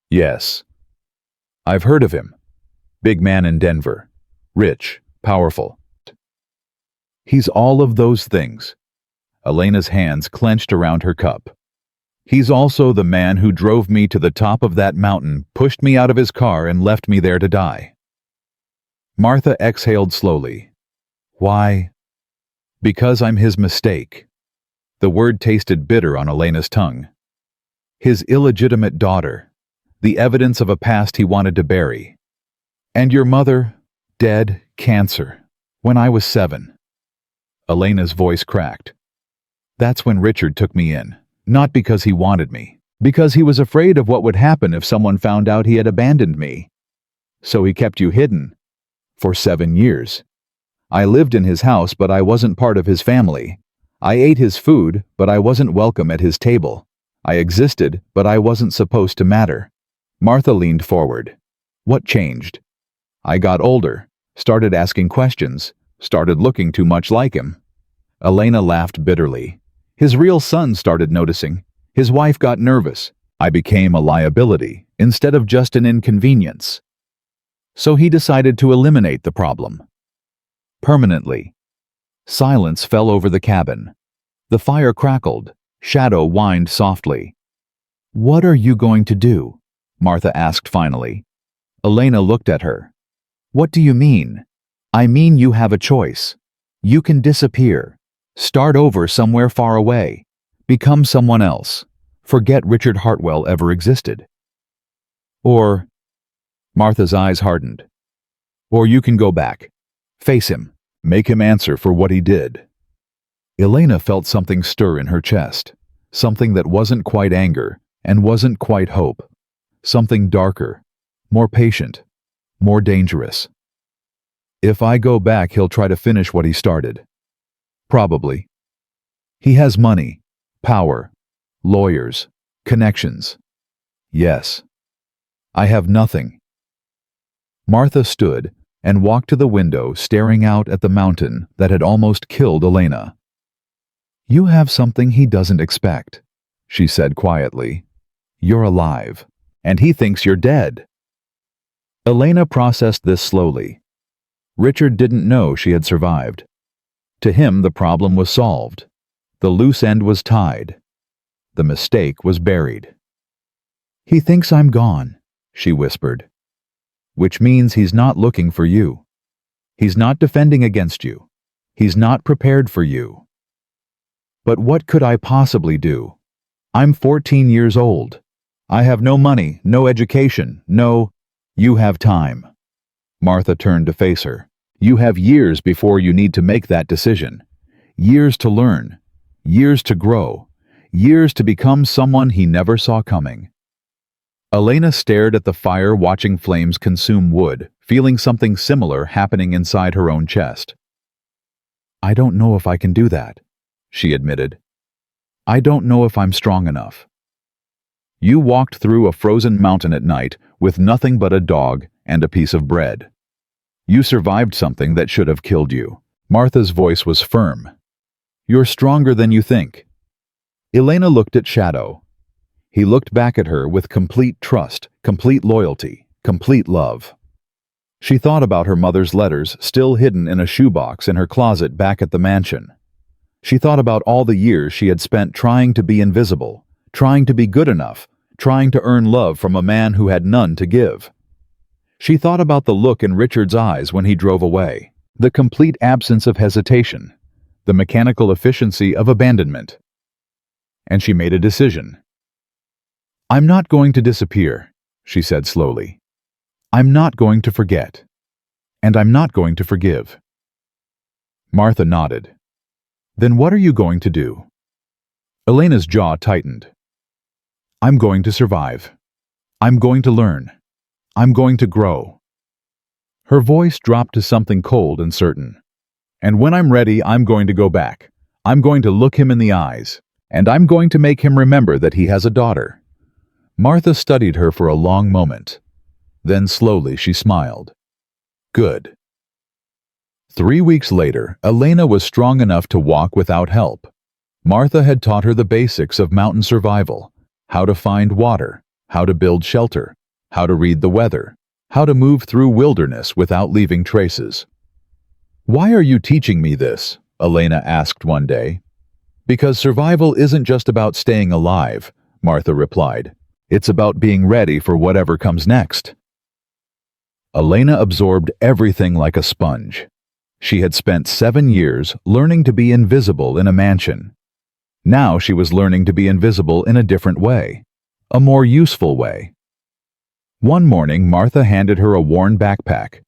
Yes. I've heard of him. Big man in Denver. Rich, powerful. He's all of those things. Elena's hands clenched around her cup. He's also the man who drove me to the top of that mountain, pushed me out of his car, and left me there to die. Martha exhaled slowly. Why? Because I'm his mistake. The word tasted bitter on Elena's tongue. His illegitimate daughter. The evidence of a past he wanted to bury. And your mother, dead, cancer, when I was 7. Elena's voice cracked. That's when Richard took me in, not because he wanted me, because he was afraid of what would happen if someone found out he had abandoned me. So he kept you hidden. For 7 years. I lived in his house, but I wasn't part of his family. I ate his food, but I wasn't welcome at his table. I existed, but I wasn't supposed to matter. Martha leaned forward. What changed? I got older, started asking questions, started looking too much like him. Elena laughed bitterly. His real son started noticing. His wife got nervous. I became a liability, instead of just an inconvenience. So he decided to eliminate the problem. Permanently. Silence fell over the cabin. The fire crackled. Shadow whined softly. What are you going to do? Martha asked finally. Elena looked at her. What do you mean? I mean you have a choice. You can disappear. Start over somewhere far away. Become someone else. Forget Richard Hartwell ever existed. Or, Martha's eyes hardened. Or you can go back. Face him. Make him answer for what he did. Elena felt something stir in her chest. Something that wasn't quite anger and wasn't quite hope. Something darker, more patient, more dangerous. If I go back, he'll try to finish what he started. Probably. He has money, power, lawyers, connections. Yes. I have nothing. Martha stood and walked to the window, staring out at the mountain that had almost killed Elena. You have something he doesn't expect, she said quietly. You're alive, and he thinks you're dead. Elena processed this slowly. Richard didn't know she had survived. To him, the problem was solved. The loose end was tied. The mistake was buried. He thinks I'm gone, she whispered. Which means he's not looking for you. He's not defending against you. He's not prepared for you. But what could I possibly do? I'm 14 years old. I have no money, no education, no... You have time. Martha turned to face her. You have years before you need to make that decision. Years to learn. Years to grow. Years to become someone he never saw coming. Elena stared at the fire, watching flames consume wood, feeling something similar happening inside her own chest. I don't know if I can do that, she admitted. I don't know if I'm strong enough. You walked through a frozen mountain at night with nothing but a dog and a piece of bread. You survived something that should have killed you. Martha's voice was firm. You're stronger than you think. Elena looked at Shadow. He looked back at her with complete trust, complete loyalty, complete love. She thought about her mother's letters still hidden in a shoebox in her closet back at the mansion. She thought about all the years she had spent trying to be invisible, trying to be good enough, trying to earn love from a man who had none to give. She thought about the look in Richard's eyes when he drove away, the complete absence of hesitation, the mechanical efficiency of abandonment. And she made a decision. I'm not going to disappear, she said slowly. I'm not going to forget. And I'm not going to forgive. Martha nodded. Then what are you going to do? Elena's jaw tightened. I'm going to survive. I'm going to learn. I'm going to grow. Her voice dropped to something cold and certain. And when I'm ready, I'm going to go back. I'm going to look him in the eyes. And I'm going to make him remember that he has a daughter. Martha studied her for a long moment. Then slowly she smiled. Good. 3 weeks later, Elena was strong enough to walk without help. Martha had taught her the basics of mountain survival: how to find water, how to build shelter, how to read the weather, how to move through wilderness without leaving traces. "Why are you teaching me this?" Elena asked one day. "Because survival isn't just about staying alive," Martha replied. "It's about being ready for whatever comes next." Elena absorbed everything like a sponge. She had spent 7 years learning to be invisible in a mansion. Now she was learning to be invisible in a different way, a more useful way. One morning, Martha handed her a worn backpack.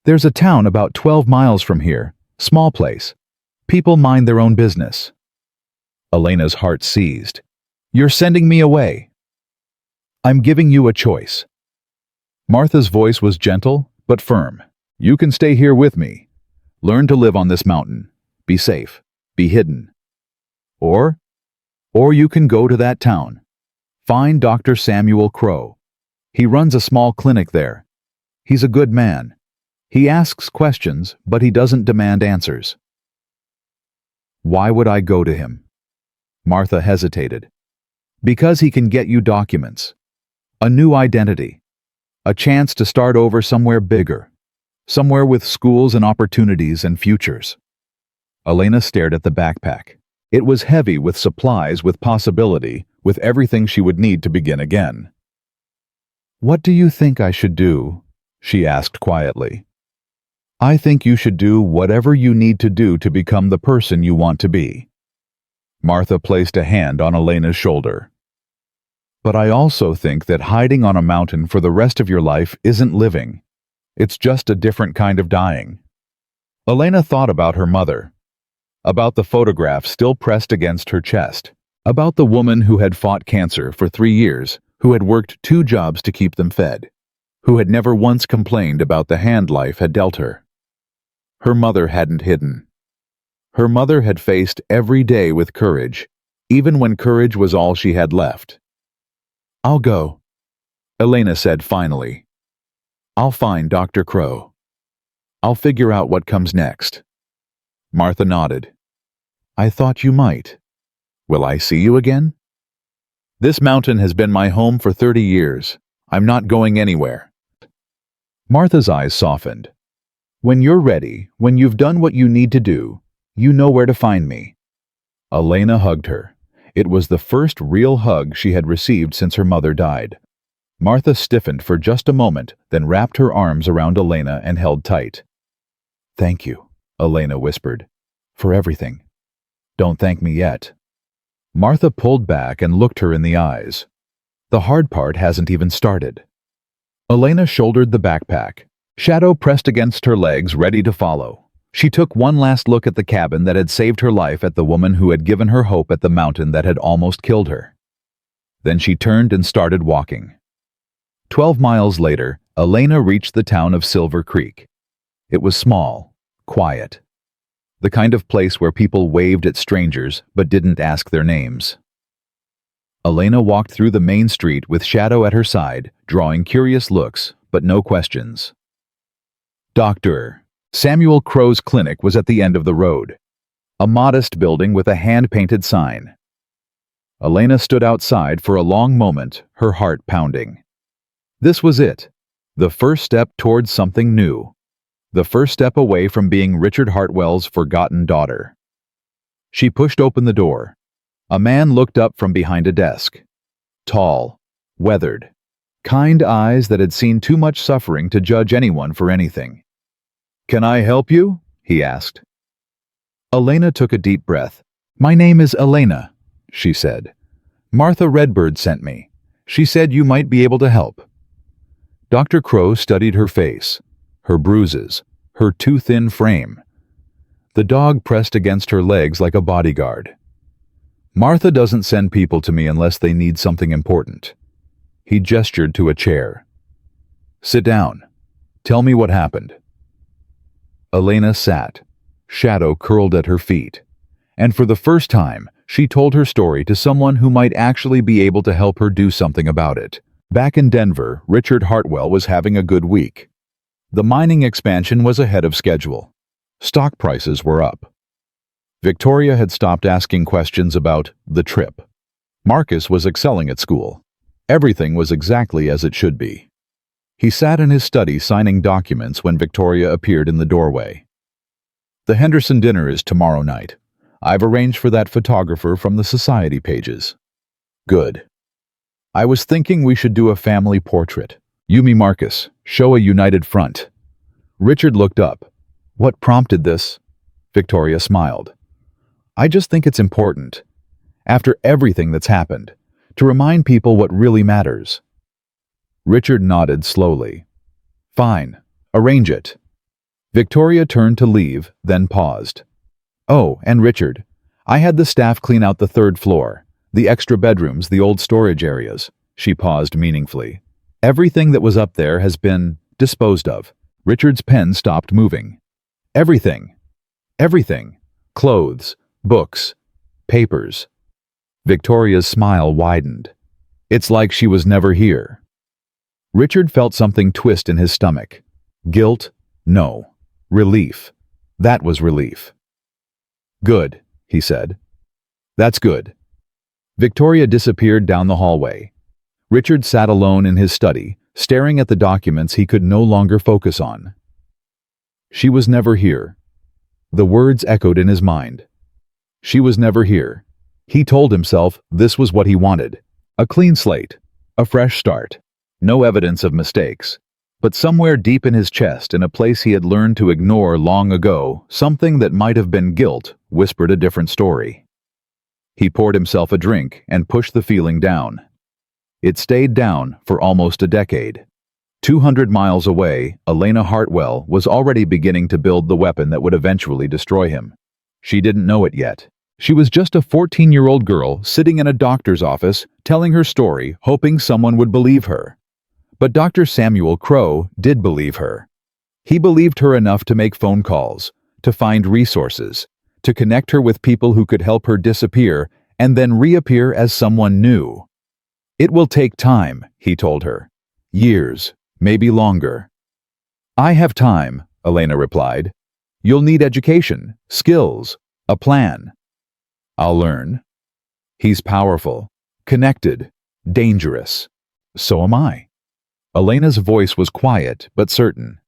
"There's a town about 12 miles from here, small place. People mind their own business." Elena's heart seized. "You're sending me away." "I'm giving you a choice." Martha's voice was gentle but firm. "You can stay here with me. Learn to live on this mountain. Be safe. Be hidden. Or you can go to that town. Find Dr. Samuel Crow. He runs a small clinic there. He's a good man. He asks questions, but he doesn't demand answers." "Why would I go to him?" Martha hesitated. "Because he can get you documents, a new identity, a chance to start over somewhere bigger, somewhere with schools and opportunities and futures." Elena stared at the backpack. It was heavy with supplies, with possibility, with everything she would need to begin again. "What do you think I should do?" she asked quietly. "I think you should do whatever you need to do to become the person you want to be." Martha placed a hand on Elena's shoulder. "But I also think that hiding on a mountain for the rest of your life isn't living. It's just a different kind of dying." Elena thought about her mother, about the photograph still pressed against her chest, about the woman who had fought cancer for 3 years, who had worked 2 jobs to keep them fed, who had never once complained about the hand life had dealt her. Her mother hadn't hidden. Her mother had faced every day with courage, even when courage was all she had left. "I'll go," Elena said finally. "I'll find Dr. Crow. I'll figure out what comes next." Martha nodded. "I thought you might. Will I see you again?" "This mountain has been my home for 30 years. I'm not going anywhere." Martha's eyes softened. "When you're ready, when you've done what you need to do, you know where to find me." Elena hugged her. It was the first real hug she had received since her mother died. Martha stiffened for just a moment, then wrapped her arms around Elena and held tight. "Thank you," Elena whispered, "for everything. Don't thank me yet." Martha pulled back and looked her in the eyes. "The hard part hasn't even started." Elena shouldered the backpack. Shadow pressed against her legs, ready to follow. She took one last look at the cabin that had saved her life, at the woman who had given her hope, at the mountain that had almost killed her. Then she turned and started walking. 12 miles later, Elena reached the town of Silver Creek. It was small, quiet. The kind of place where people waved at strangers but didn't ask their names. Elena walked through the main street with Shadow at her side, drawing curious looks, but no questions. Dr. Samuel Crow's clinic was at the end of the road, a modest building with a hand-painted sign. Elena stood outside for a long moment, her heart pounding. This was it, the first step towards something new, the first step away from being Richard Hartwell's forgotten daughter. She pushed open the door. A man looked up from behind a desk. Tall, weathered, kind eyes that had seen too much suffering to judge anyone for anything. "Can I help you?" he asked. Elena took a deep breath. "My name is Elena," she said. "Martha Redbird sent me. She said you might be able to help." Dr. Crow studied her face, her bruises, her too thin frame. The dog pressed against her legs like a bodyguard. "Martha doesn't send people to me unless they need something important." He gestured to a chair. "Sit down. Tell me what happened." Elena sat, Shadow curled at her feet, and for the first time, she told her story to someone who might actually be able to help her do something about it. Back in Denver, Richard Hartwell was having a good week. The mining expansion was ahead of schedule. Stock prices were up. Victoria had stopped asking questions about the trip. Marcus was excelling at school. Everything was exactly as it should be. He sat in his study signing documents when Victoria appeared in the doorway. "The Henderson dinner is tomorrow night. I've arranged for that photographer from the society pages." "Good. I was thinking we should do a family portrait. You, me, Marcus. Show a united front." Richard looked up. "What prompted this?" Victoria smiled. "I just think it's important, after everything that's happened, to remind people what really matters." Richard nodded slowly. "Fine. Arrange it." Victoria turned to leave, then paused. "Oh, and Richard, I had the staff clean out the third floor, the extra bedrooms, the old storage areas." She paused meaningfully. "Everything that was up there has been disposed of." Richard's pen stopped moving. "Everything. Everything. Clothes, books, papers." Victoria's smile widened. It's like she was never here. Richard felt something twist in his stomach. Guilt? No. Relief. That was relief. "Good," he said. "That's good." Victoria disappeared down the hallway. Richard sat alone in his study, staring at the documents he could no longer focus on. She was never here. The words echoed in his mind. She was never here. He told himself this was what he wanted. A clean slate. A fresh start. No evidence of mistakes. But somewhere deep in his chest, in a place he had learned to ignore long ago, something that might have been guilt whispered a different story. He poured himself a drink and pushed the feeling down. It stayed down for almost a decade. 200 miles away, Elena Hartwell was already beginning to build the weapon that would eventually destroy him. She didn't know it yet. She was just a 14-year-old girl sitting in a doctor's office, telling her story, hoping someone would believe her. But Dr. Samuel Crow did believe her. He believed her enough to make phone calls, to find resources, to connect her with people who could help her disappear and then reappear as someone new. "It will take time," he told her. "Years, maybe longer." "I have time," Elena replied. "You'll need education, skills, a plan." "I'll learn." He's powerful, connected, dangerous. So am I. Elena's voice was quiet but certain.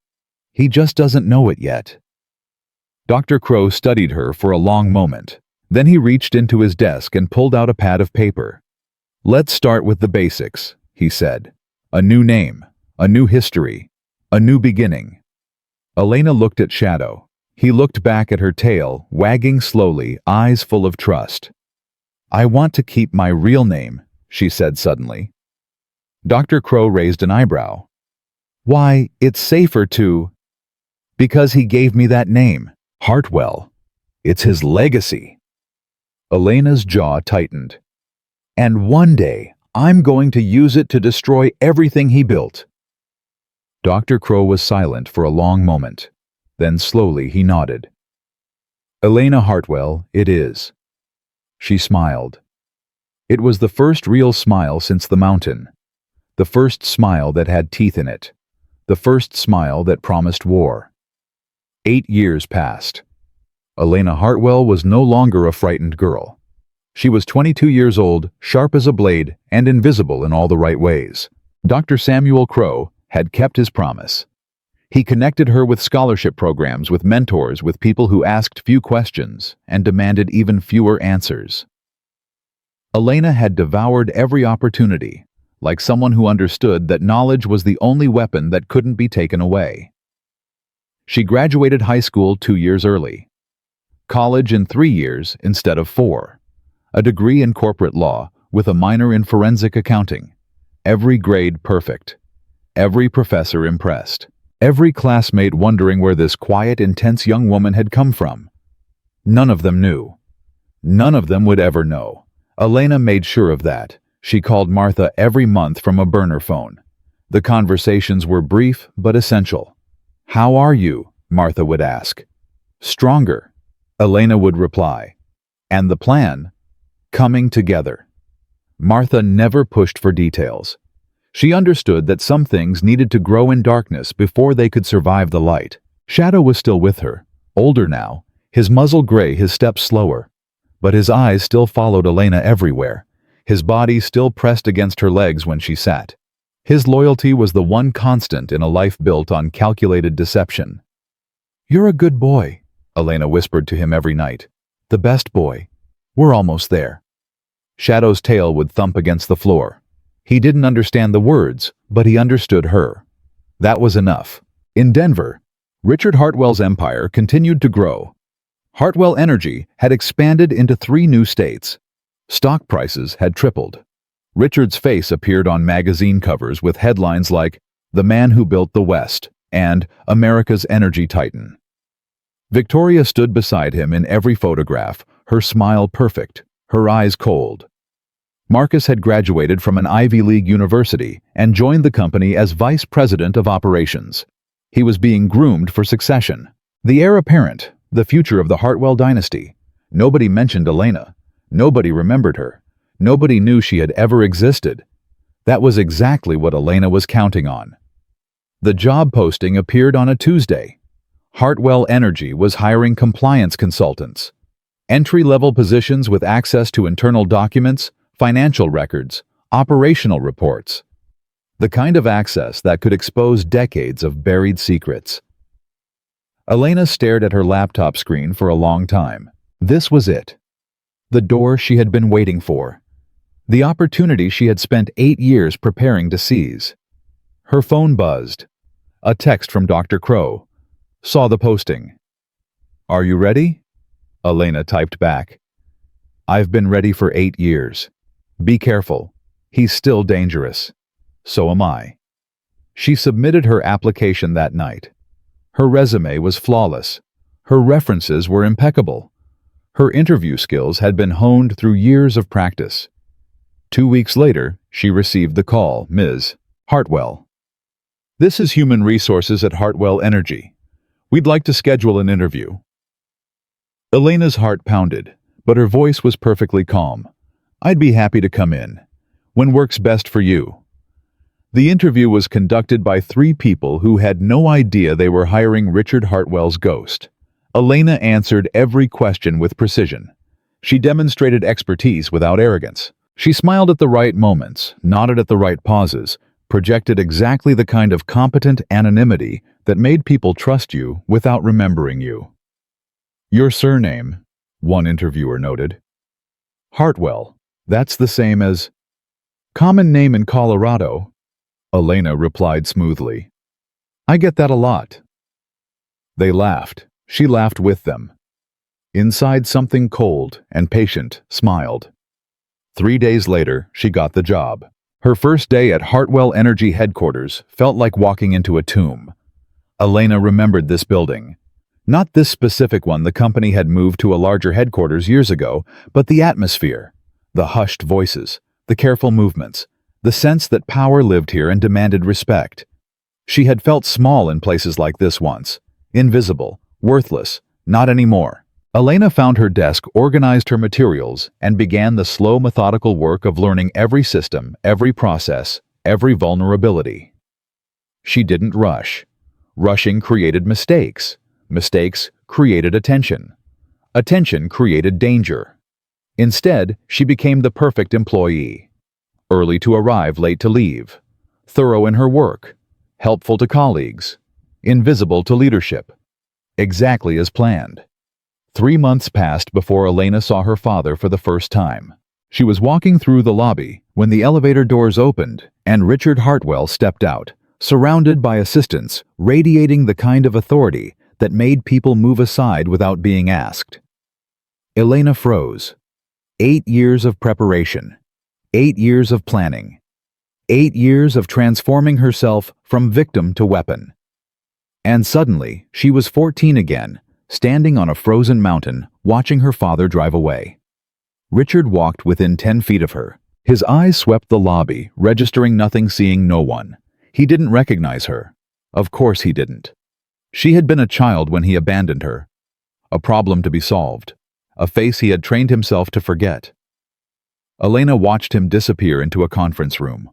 He just doesn't know it yet. Dr. Crow studied her for a long moment. Then he reached into his desk and pulled out a pad of paper. "Let's start with the basics," he said. "A new name, a new history, a new beginning." Elena looked at Shadow. He looked back at her tail, wagging slowly, eyes full of trust. "I want to keep my real name," she said suddenly. Dr. Crow raised an eyebrow. "Why, it's safer to—" "Because he gave me that name, Hartwell. It's his legacy." Elena's jaw tightened. "And one day, I'm going to use it to destroy everything he built." Dr. Crow was silent for a long moment. Then slowly he nodded. "Elena Hartwell, it is." She smiled. It was the first real smile since the mountain. The first smile that had teeth in it. The first smile that promised war. 8 years passed. Elena Hartwell was no longer a frightened girl. She was 22 years old, sharp as a blade, and invisible in all the right ways. Dr. Samuel Crow had kept his promise. He connected her with scholarship programs, with mentors, with people who asked few questions and demanded even fewer answers. Elena had devoured every opportunity, like someone who understood that knowledge was the only weapon that couldn't be taken away. She graduated high school 2 years early. College in 3 years instead of 4. A degree in corporate law with a minor in forensic accounting. Every grade perfect. Every professor impressed. Every classmate wondering where this quiet, intense young woman had come from. None of them knew. None of them would ever know. Elena made sure of that. She called Martha every month from a burner phone. The conversations were brief but essential. "How are you?" Martha would ask. "Stronger," Elena would reply. And the plan? Coming together. Martha never pushed for details. She understood that some things needed to grow in darkness before they could survive the light. Shadow was still with her, Older now, his muzzle gray, his steps slower. But his eyes still followed Elena everywhere. His body still pressed against her legs when she sat. His loyalty was the one constant in a life built on calculated deception. "You're a good boy," Elena whispered to him every night. "The best boy. We're almost there." Shadow's tail would thump against the floor. He didn't understand the words, but he understood her. That was enough. In Denver, Richard Hartwell's empire continued to grow. Hartwell Energy had expanded into 3 new states. Stock prices had tripled. Richard's face appeared on magazine covers with headlines like "The Man Who Built the West" and "America's Energy Titan." Victoria stood beside him in every photograph, her smile perfect, her eyes cold. Marcus had graduated from an Ivy League university and joined the company as vice president of operations. He was being groomed for succession. The heir apparent, the future of the Hartwell dynasty. Nobody mentioned Elena. Nobody remembered her. Nobody knew she had ever existed. That was exactly what Elena was counting on. The job posting appeared on a Tuesday. Hartwell Energy was hiring compliance consultants. Entry-level positions with access to internal documents, financial records, operational reports. The kind of access that could expose decades of buried secrets. Elena stared at her laptop screen for a long time. This was it. The door she had been waiting for. The opportunity she had spent 8 years preparing to seize. Her phone buzzed. A text from Dr. Crow. Saw the posting. "Are you ready?" Elena typed back. "I've been ready for 8 years. Be careful. He's still dangerous. So am I." She submitted her application that night. Her resume was flawless. Her references were impeccable. Her interview skills had been honed through years of practice. 2 weeks later, she received the call. "Ms. Hartwell. This is Human Resources at Hartwell Energy. We'd like to schedule an interview." Elena's heart pounded, but her voice was perfectly calm. "I'd be happy to come in. When works best for you?" The interview was conducted by 3 people who had no idea they were hiring Richard Hartwell's ghost. Elena answered every question with precision. She demonstrated expertise without arrogance. She smiled at the right moments, nodded at the right pauses, projected exactly the kind of competent anonymity that made people trust you without remembering you. "Your surname," one interviewer noted. "Hartwell. That's the same as—" "Common name in Colorado," Elena replied smoothly. "I get that a lot." They laughed. She laughed with them. Inside, something cold and patient smiled. 3 days later, she got the job. Her first day at Hartwell Energy headquarters felt like walking into a tomb. Elena remembered this building. Not this specific one. The company had moved to a larger headquarters years ago, but the atmosphere, the hushed voices, the careful movements, the sense that power lived here and demanded respect. She had felt small in places like this once, invisible, worthless, not anymore. Elena found her desk, organized her materials, and began the slow, methodical work of learning every system, every process, every vulnerability. She didn't rush. Rushing created mistakes. Mistakes created attention. Attention created danger. Instead, she became the perfect employee. Early to arrive, late to leave. Thorough in her work. Helpful to colleagues. Invisible to leadership. Exactly as planned. 3 months passed before Elena saw her father for the first time. She was walking through the lobby when the elevator doors opened and Richard Hartwell stepped out, surrounded by assistants, radiating the kind of authority that made people move aside without being asked. Elena froze. 8 years of preparation. 8 years of planning. 8 years of transforming herself from victim to weapon. And suddenly, she was 14 again, standing on a frozen mountain, watching her father drive away. Richard walked within 10 feet of her. His eyes swept the lobby, registering nothing, seeing no one. He didn't recognize her. Of course he didn't. She had been a child when he abandoned her. A problem to be solved. A face he had trained himself to forget. Elena watched him disappear into a conference room.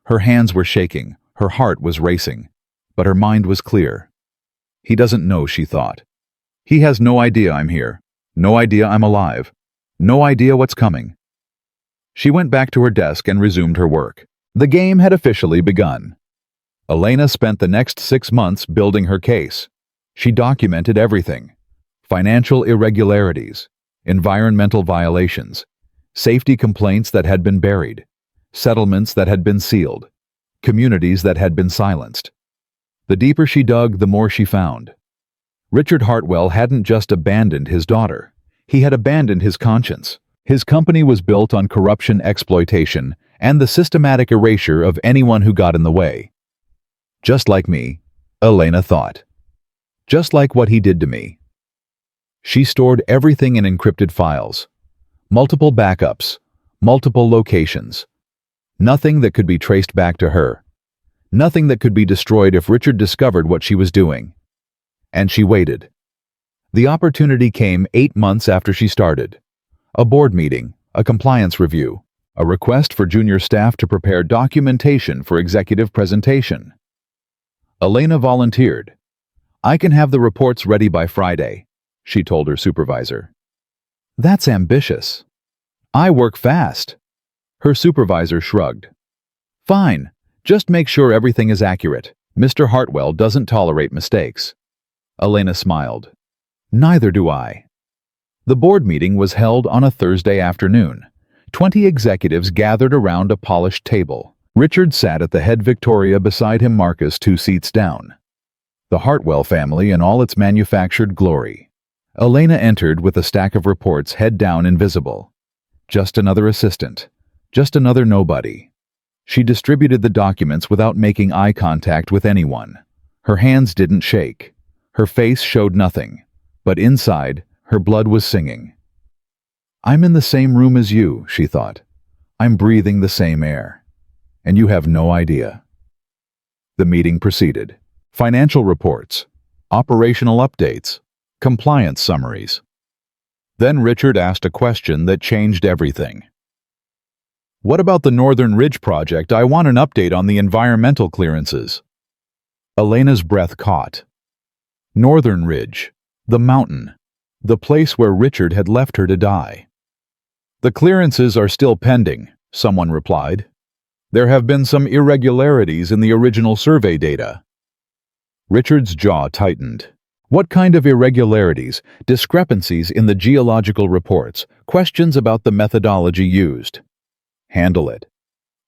Her hands were shaking, her heart was racing, but her mind was clear. He doesn't know, she thought. He has no idea I'm here. No idea I'm alive. No idea what's coming. She went back to her desk and resumed her work. The game had officially begun. Elena spent the next 6 months building her case. She documented everything: financial irregularities, environmental violations, safety complaints that had been buried, settlements that had been sealed, communities that had been silenced. The deeper she dug, the more she found. Richard Hartwell hadn't just abandoned his daughter. He had abandoned his conscience. His company was built on corruption, exploitation, and the systematic erasure of anyone who got in the way. Just like me, Elena thought. Just like what he did to me. She stored everything in encrypted files. Multiple backups, multiple locations. Nothing that could be traced back to her. Nothing that could be destroyed if Richard discovered what she was doing. And she waited. The opportunity came 8 months after she started. A board meeting, a compliance review, a request for junior staff to prepare documentation for executive presentation. Elena volunteered. "I can have the reports ready by Friday," she told her supervisor. "That's ambitious." "I work fast." Her supervisor shrugged. "Fine, just make sure everything is accurate. Mr. Hartwell doesn't tolerate mistakes." Elena smiled. "Neither do I." The board meeting was held on a Thursday afternoon. 20 executives gathered around a polished table. Richard sat at the head, Victoria beside him, Marcus 2 seats down. The Hartwell family in all its manufactured glory. Elena entered with a stack of reports, head down, invisible. Just another assistant. Just another nobody. She distributed the documents without making eye contact with anyone. Her hands didn't shake. Her face showed nothing. But inside, her blood was singing. "I'm in the same room as you," she thought. "I'm breathing the same air. And you have no idea." The meeting proceeded. Financial reports, operational updates, compliance summaries. Then Richard asked a question that changed everything. "What about the Northern Ridge project? I want an update on the environmental clearances." Elena's breath caught. Northern Ridge, the mountain, the place where Richard had left her to die. "The clearances are still pending," someone replied. "There have been some irregularities in the original survey data." Richard's jaw tightened. What kind of irregularities? Discrepancies in the geological reports, questions about the methodology used. "Handle it."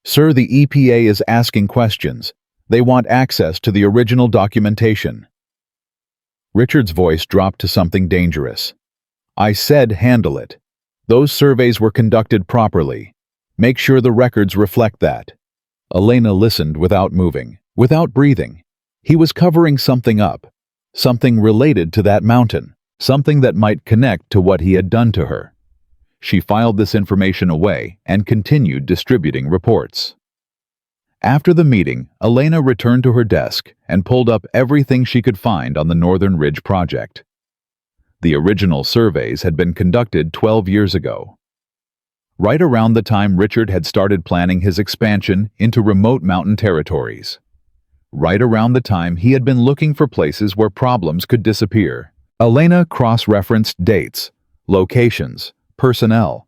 "Sir, the EPA is asking questions. They want access to the original documentation." Richard's voice dropped to something dangerous. "I said handle it. Those surveys were conducted properly. Make sure the records reflect that." Elena listened without moving, without breathing. He was covering something up, something related to that mountain, something that might connect to what he had done to her. She filed this information away and continued distributing reports. After the meeting, Elena returned to her desk and pulled up everything she could find on the Northern Ridge project. The original surveys had been conducted 12 years ago. Right around the time Richard had started planning his expansion into remote mountain territories. Right around the time he had been looking for places where problems could disappear. Elena cross-referenced dates, locations, personnel,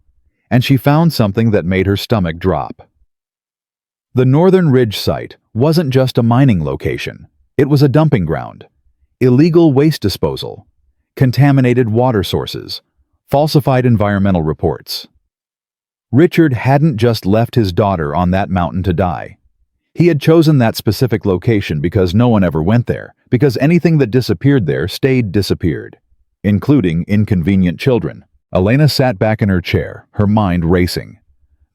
and she found something that made her stomach drop. The Northern Ridge site wasn't just a mining location. It was a dumping ground. Illegal waste disposal, contaminated water sources, falsified environmental reports. Richard hadn't just left his daughter on that mountain to die. He had chosen that specific location because no one ever went there, because anything that disappeared there stayed disappeared, including inconvenient children. Elena sat back in her chair, her mind racing.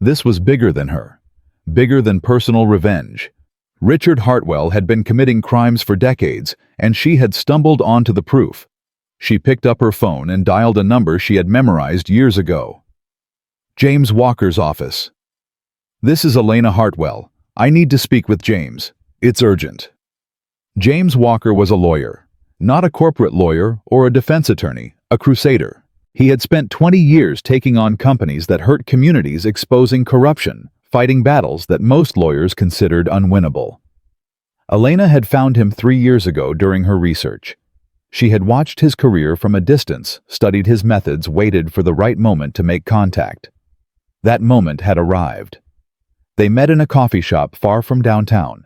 This was bigger than her, bigger than personal revenge. Richard Hartwell had been committing crimes for decades, and she had stumbled onto the proof. She picked up her phone and dialed a number she had memorized years ago. James Walker's office. "This is Elena Hartwell. I need to speak with James. It's urgent." James Walker was a lawyer, not a corporate lawyer or a defense attorney, a crusader. He had spent 20 years taking on companies that hurt communities, exposing corruption, fighting battles that most lawyers considered unwinnable. Elena had found him 3 years ago during her research. She had watched his career from a distance, studied his methods, waited for the right moment to make contact. That moment had arrived. They met in a coffee shop far from downtown.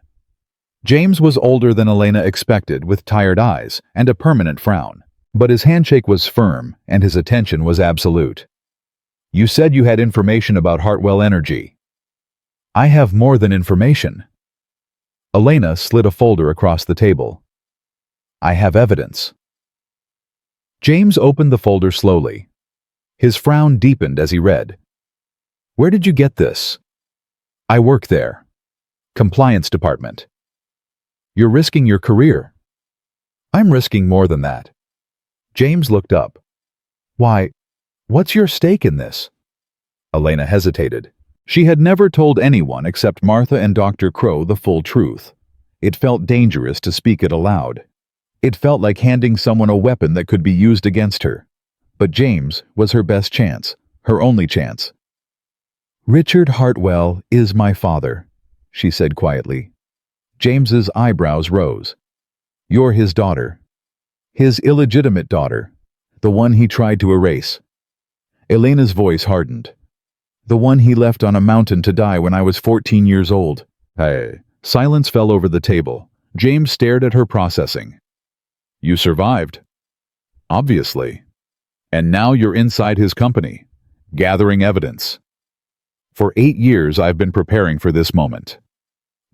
James was older than Elena expected, with tired eyes and a permanent frown. But his handshake was firm, and his attention was absolute. "You said you had information about Hartwell Energy." "I have more than information." Elena slid a folder across the table. "I have evidence." James opened the folder slowly. His frown deepened as he read. "Where did you get this?" "I work there. Compliance department." "You're risking your career." "I'm risking more than that." James looked up. "Why, what's your stake in this?" Elena hesitated. She had never told anyone except Martha and Dr. Crow the full truth. It felt dangerous to speak it aloud. It felt like handing someone a weapon that could be used against her. But James was her best chance, her only chance. "Richard Hartwell is my father," she said quietly. James's eyebrows rose. "You're his daughter. His illegitimate daughter. The one he tried to erase." Elena's voice hardened. "The one he left on a mountain to die when I was 14 years old." Silence fell over the table. James stared at her, processing. "You survived." "Obviously. And now you're inside his company, gathering evidence." "For 8 years I've been preparing for this moment."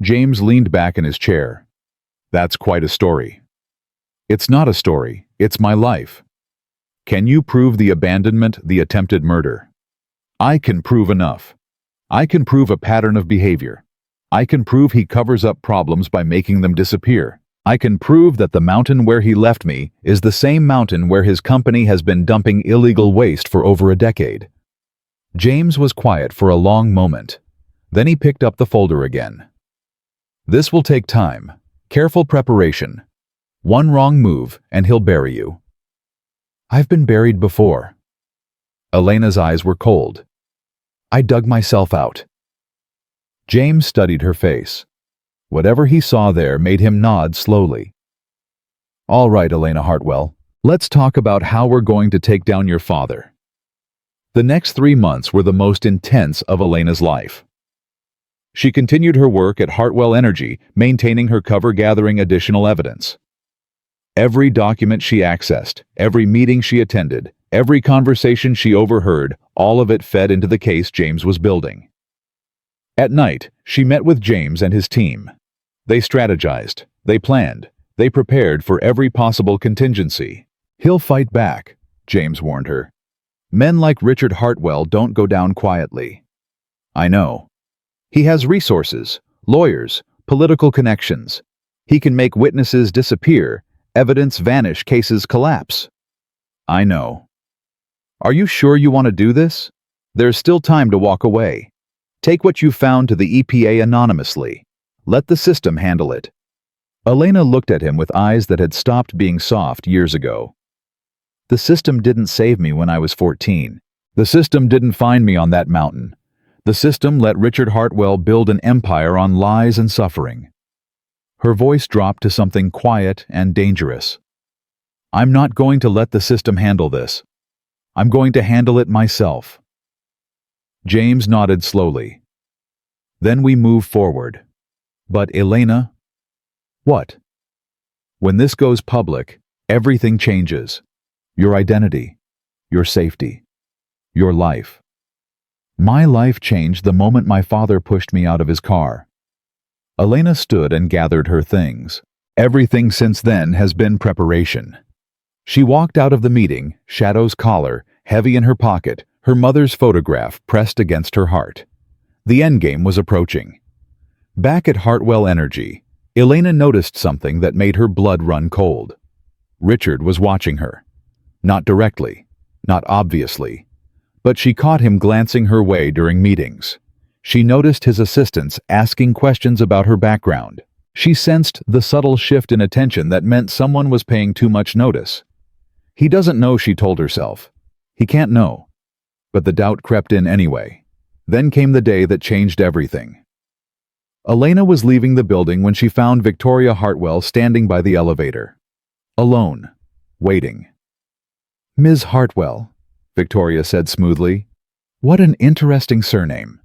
James leaned back in his chair. "That's quite a story." "It's not a story, it's my life." "Can you prove the abandonment, the attempted murder?" "I can prove enough. I can prove a pattern of behavior. I can prove he covers up problems by making them disappear. I can prove that the mountain where he left me is the same mountain where his company has been dumping illegal waste for over a decade." James was quiet for a long moment. Then he picked up the folder again. "This will take time, careful preparation. One wrong move and he'll bury you." "I've been buried before." Elena's eyes were cold. "I dug myself out." James studied her face. Whatever he saw there made him nod slowly. "All right, Elena Hartwell, let's talk about how we're going to take down your father." The next 3 months were the most intense of Elena's life. She continued her work at Hartwell Energy, maintaining her cover, gathering additional evidence. Every document she accessed, every meeting she attended, every conversation she overheard, all of it fed into the case James was building. At night, she met with James and his team. They strategized, they planned, they prepared for every possible contingency. "He'll fight back," James warned her. "Men like Richard Hartwell don't go down quietly." "I know. He has resources, lawyers, political connections. He can make witnesses disappear, evidence vanish, cases collapse." "I know." "Are you sure you want to do this? There's still time to walk away. Take what you found to the EPA anonymously. Let the system handle it." Elena looked at him with eyes that had stopped being soft years ago. "The system didn't save me when I was 14. The system didn't find me on that mountain. The system let Richard Hartwell build an empire on lies and suffering." Her voice dropped to something quiet and dangerous. "I'm not going to let the system handle this. I'm going to handle it myself." James nodded slowly. "Then we move forward." "But Elena..." "What?" "When this goes public, everything changes. Your identity, your safety, your life." "My life changed the moment my father pushed me out of his car." Elena stood and gathered her things. "Everything since then has been preparation." She walked out of the meeting, Shadow's collar heavy in her pocket, her mother's photograph pressed against her heart. The endgame was approaching. Back at Hartwell Energy, Elena noticed something that made her blood run cold. Richard was watching her. Not directly, not obviously, but she caught him glancing her way during meetings. She noticed his assistants asking questions about her background. She sensed the subtle shift in attention that meant someone was paying too much notice. He doesn't know, she told herself. He can't know. But the doubt crept in anyway. Then came the day that changed everything. Elena was leaving the building when she found Victoria Hartwell standing by the elevator. Alone. waiting. "Ms. Hartwell," Victoria said smoothly. "What an interesting surname."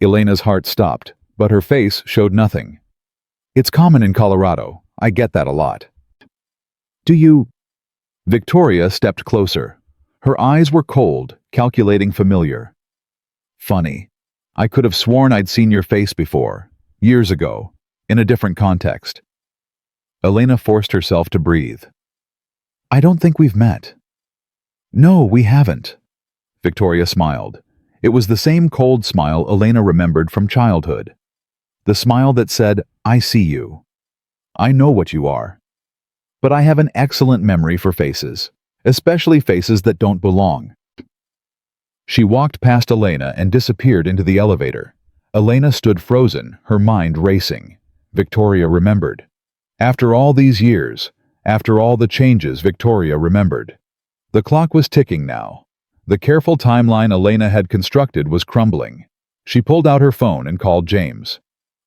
Elena's heart stopped, but her face showed nothing. "It's common in Colorado. I get that a lot." "Do you—" Victoria stepped closer. Her eyes were cold, calculating, familiar. "Funny. I could have sworn I'd seen your face before, years ago, in a different context." Elena forced herself to breathe. "I don't think we've met." "No, we haven't." Victoria smiled. It was the same cold smile Elena remembered from childhood. The smile that said, "I see you. I know what you are. But I have an excellent memory for faces, especially faces that don't belong." She walked past Elena and disappeared into the elevator. Elena stood frozen, her mind racing. Victoria remembered. After all these years, after all the changes, Victoria remembered. The clock was ticking now. The careful timeline Elena had constructed was crumbling. She pulled out her phone and called James.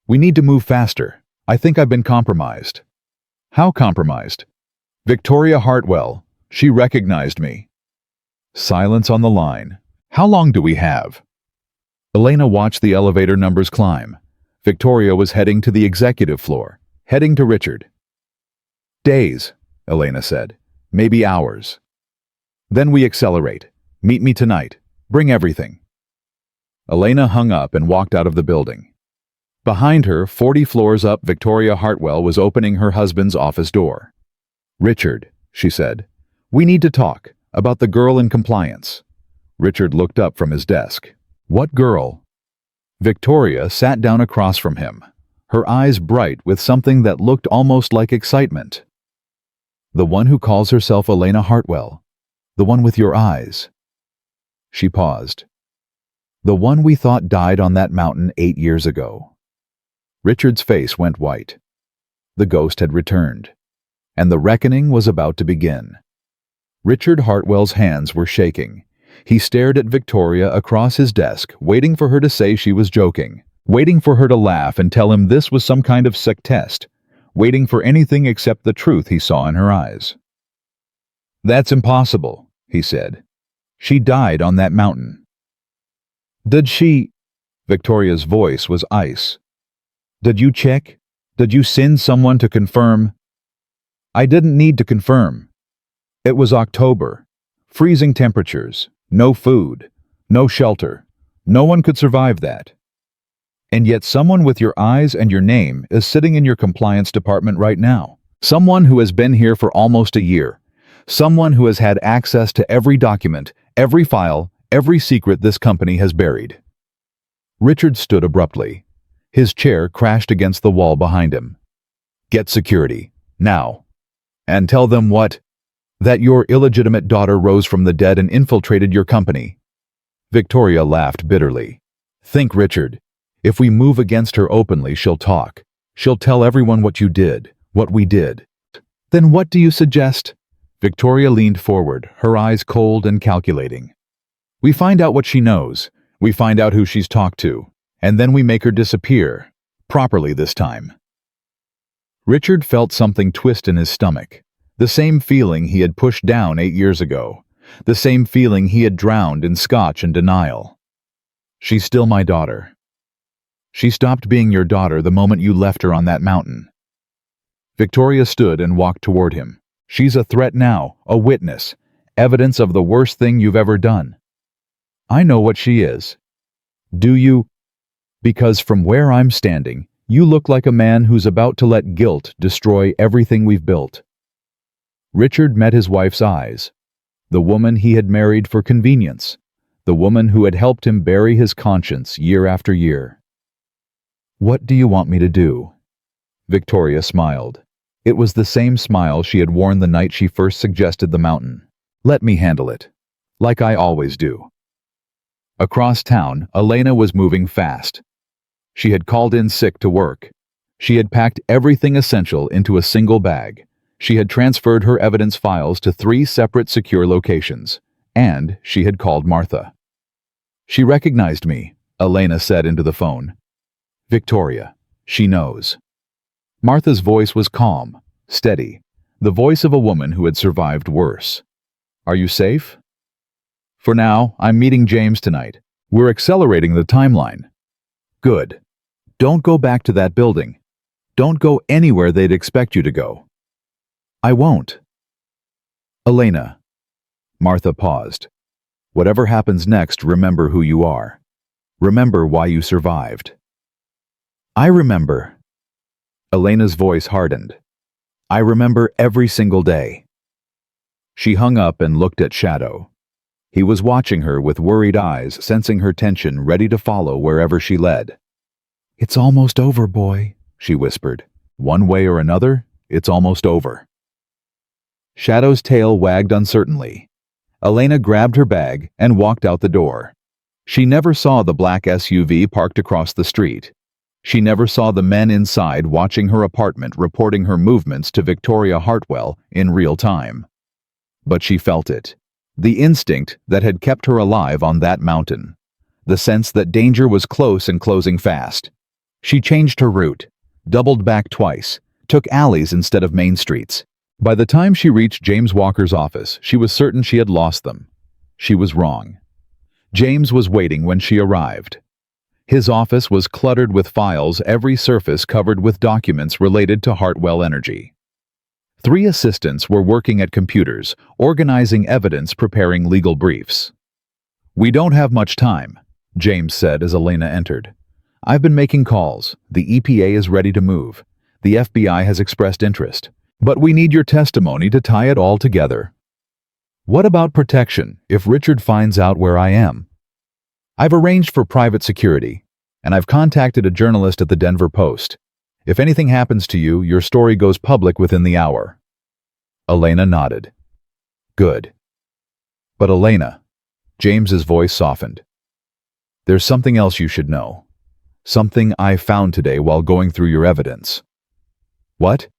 "We need to move faster. I think I've been compromised." "How compromised?" "Victoria Hartwell. She recognized me." Silence on the line. "How long do we have?" Elena watched the elevator numbers climb. Victoria was heading to the executive floor, heading to Richard. "Days," Elena said. "Maybe hours. Then we accelerate. Meet me tonight. Bring everything." Elena hung up and walked out of the building. Behind her, 40 floors up, Victoria Hartwell was opening her husband's office door. "Richard," she said, "we need to talk about the girl in compliance." Richard looked up from his desk. "What girl?" Victoria sat down across from him, her eyes bright with something that looked almost like excitement. "The one who calls herself Elena Hartwell. The one with your eyes." She paused. "The one we thought died on that mountain 8 years ago." Richard's face went white. The ghost had returned, and the reckoning was about to begin. Richard Hartwell's hands were shaking. He stared at Victoria across his desk, waiting for her to say she was joking, waiting for her to laugh and tell him this was some kind of sick test, waiting for anything except the truth he saw in her eyes. "That's impossible," he said. "She died on that mountain." "Did she—" Victoria's voice was ice. "Did you check? Did you send someone to confirm?" "I didn't need to confirm. It was October. Freezing temperatures. No food. No shelter. No one could survive that. And yet someone with your eyes and your name is sitting in your compliance department right now. Someone who has been here for almost a year. Someone who has had access to every document, every file, every secret this company has buried." Richard stood abruptly. His chair crashed against the wall behind him. "Get security. Now. And tell them what? That your illegitimate daughter rose from the dead and infiltrated your company." Victoria laughed bitterly. "Think, Richard. If we move against her openly, she'll talk. She'll tell everyone what you did, what we did." "Then what do you suggest?" Victoria leaned forward, her eyes cold and calculating. "We find out what she knows. We find out who she's talked to. And then we make her disappear. Properly this time." Richard felt something twist in his stomach. The same feeling he had pushed down 8 years ago. The same feeling he had drowned in scotch and denial. "She's still my daughter. She stopped being your daughter the moment you left her on that mountain." Victoria stood and walked toward him. "She's a threat now, a witness, evidence of the worst thing you've ever done." "I know what she is." "Do you?" "Because from where I'm standing, you look like a man who's about to let guilt destroy everything we've built." Richard met his wife's eyes. The woman he had married for convenience. The woman who had helped him bury his conscience year after year. "What do you want me to do?" Victoria smiled. It was the same smile she had worn the night she first suggested the mountain. "Let me handle it. Like I always do." Across town, Elena was moving fast. She had called in sick to work. She had packed everything essential into a single bag. She had transferred her evidence files to 3 separate secure locations. And she had called Martha. "She recognized me," Elena said into the phone. "Victoria, she knows." Martha's voice was calm, steady. the voice of a woman who had survived worse. "Are you safe?" "For now, I'm meeting James tonight. We're accelerating the timeline." "Good. Don't go back to that building. Don't go anywhere they'd expect you to go." "I won't." "Elena." Martha paused. "Whatever happens next, remember who you are. Remember why you survived." "I remember." Elena's voice hardened. "I remember every single day." She hung up and looked at Shadow. He was watching her with worried eyes, sensing her tension, ready to follow wherever she led. "It's almost over, boy," she whispered. "One way or another, it's almost over." Shadow's tail wagged uncertainly. Elena grabbed her bag and walked out the door. She never saw the black SUV parked across the street. She never saw the men inside watching her apartment, reporting her movements to Victoria Hartwell in real time. But she felt it. The instinct that had kept her alive on that mountain. The sense that danger was close and closing fast. She changed her route, doubled back twice, took alleys instead of main streets. By the time she reached James Walker's office, she was certain she had lost them. She was wrong. James was waiting when she arrived. His office was cluttered with files, every surface covered with documents related to Hartwell Energy. 3 assistants were working at computers, organizing evidence, preparing legal briefs. "We don't have much time," James said as Elena entered. "I've been making calls. The EPA is ready to move. The FBI has expressed interest. But we need your testimony to tie it all together." "What about protection if Richard finds out where I am?" "I've arranged for private security, and I've contacted a journalist at the Denver Post. If anything happens to you, your story goes public within the hour." Elena nodded. "Good." "But Elena," James's voice softened, "there's something else you should know. Something I found today while going through your evidence." "What?"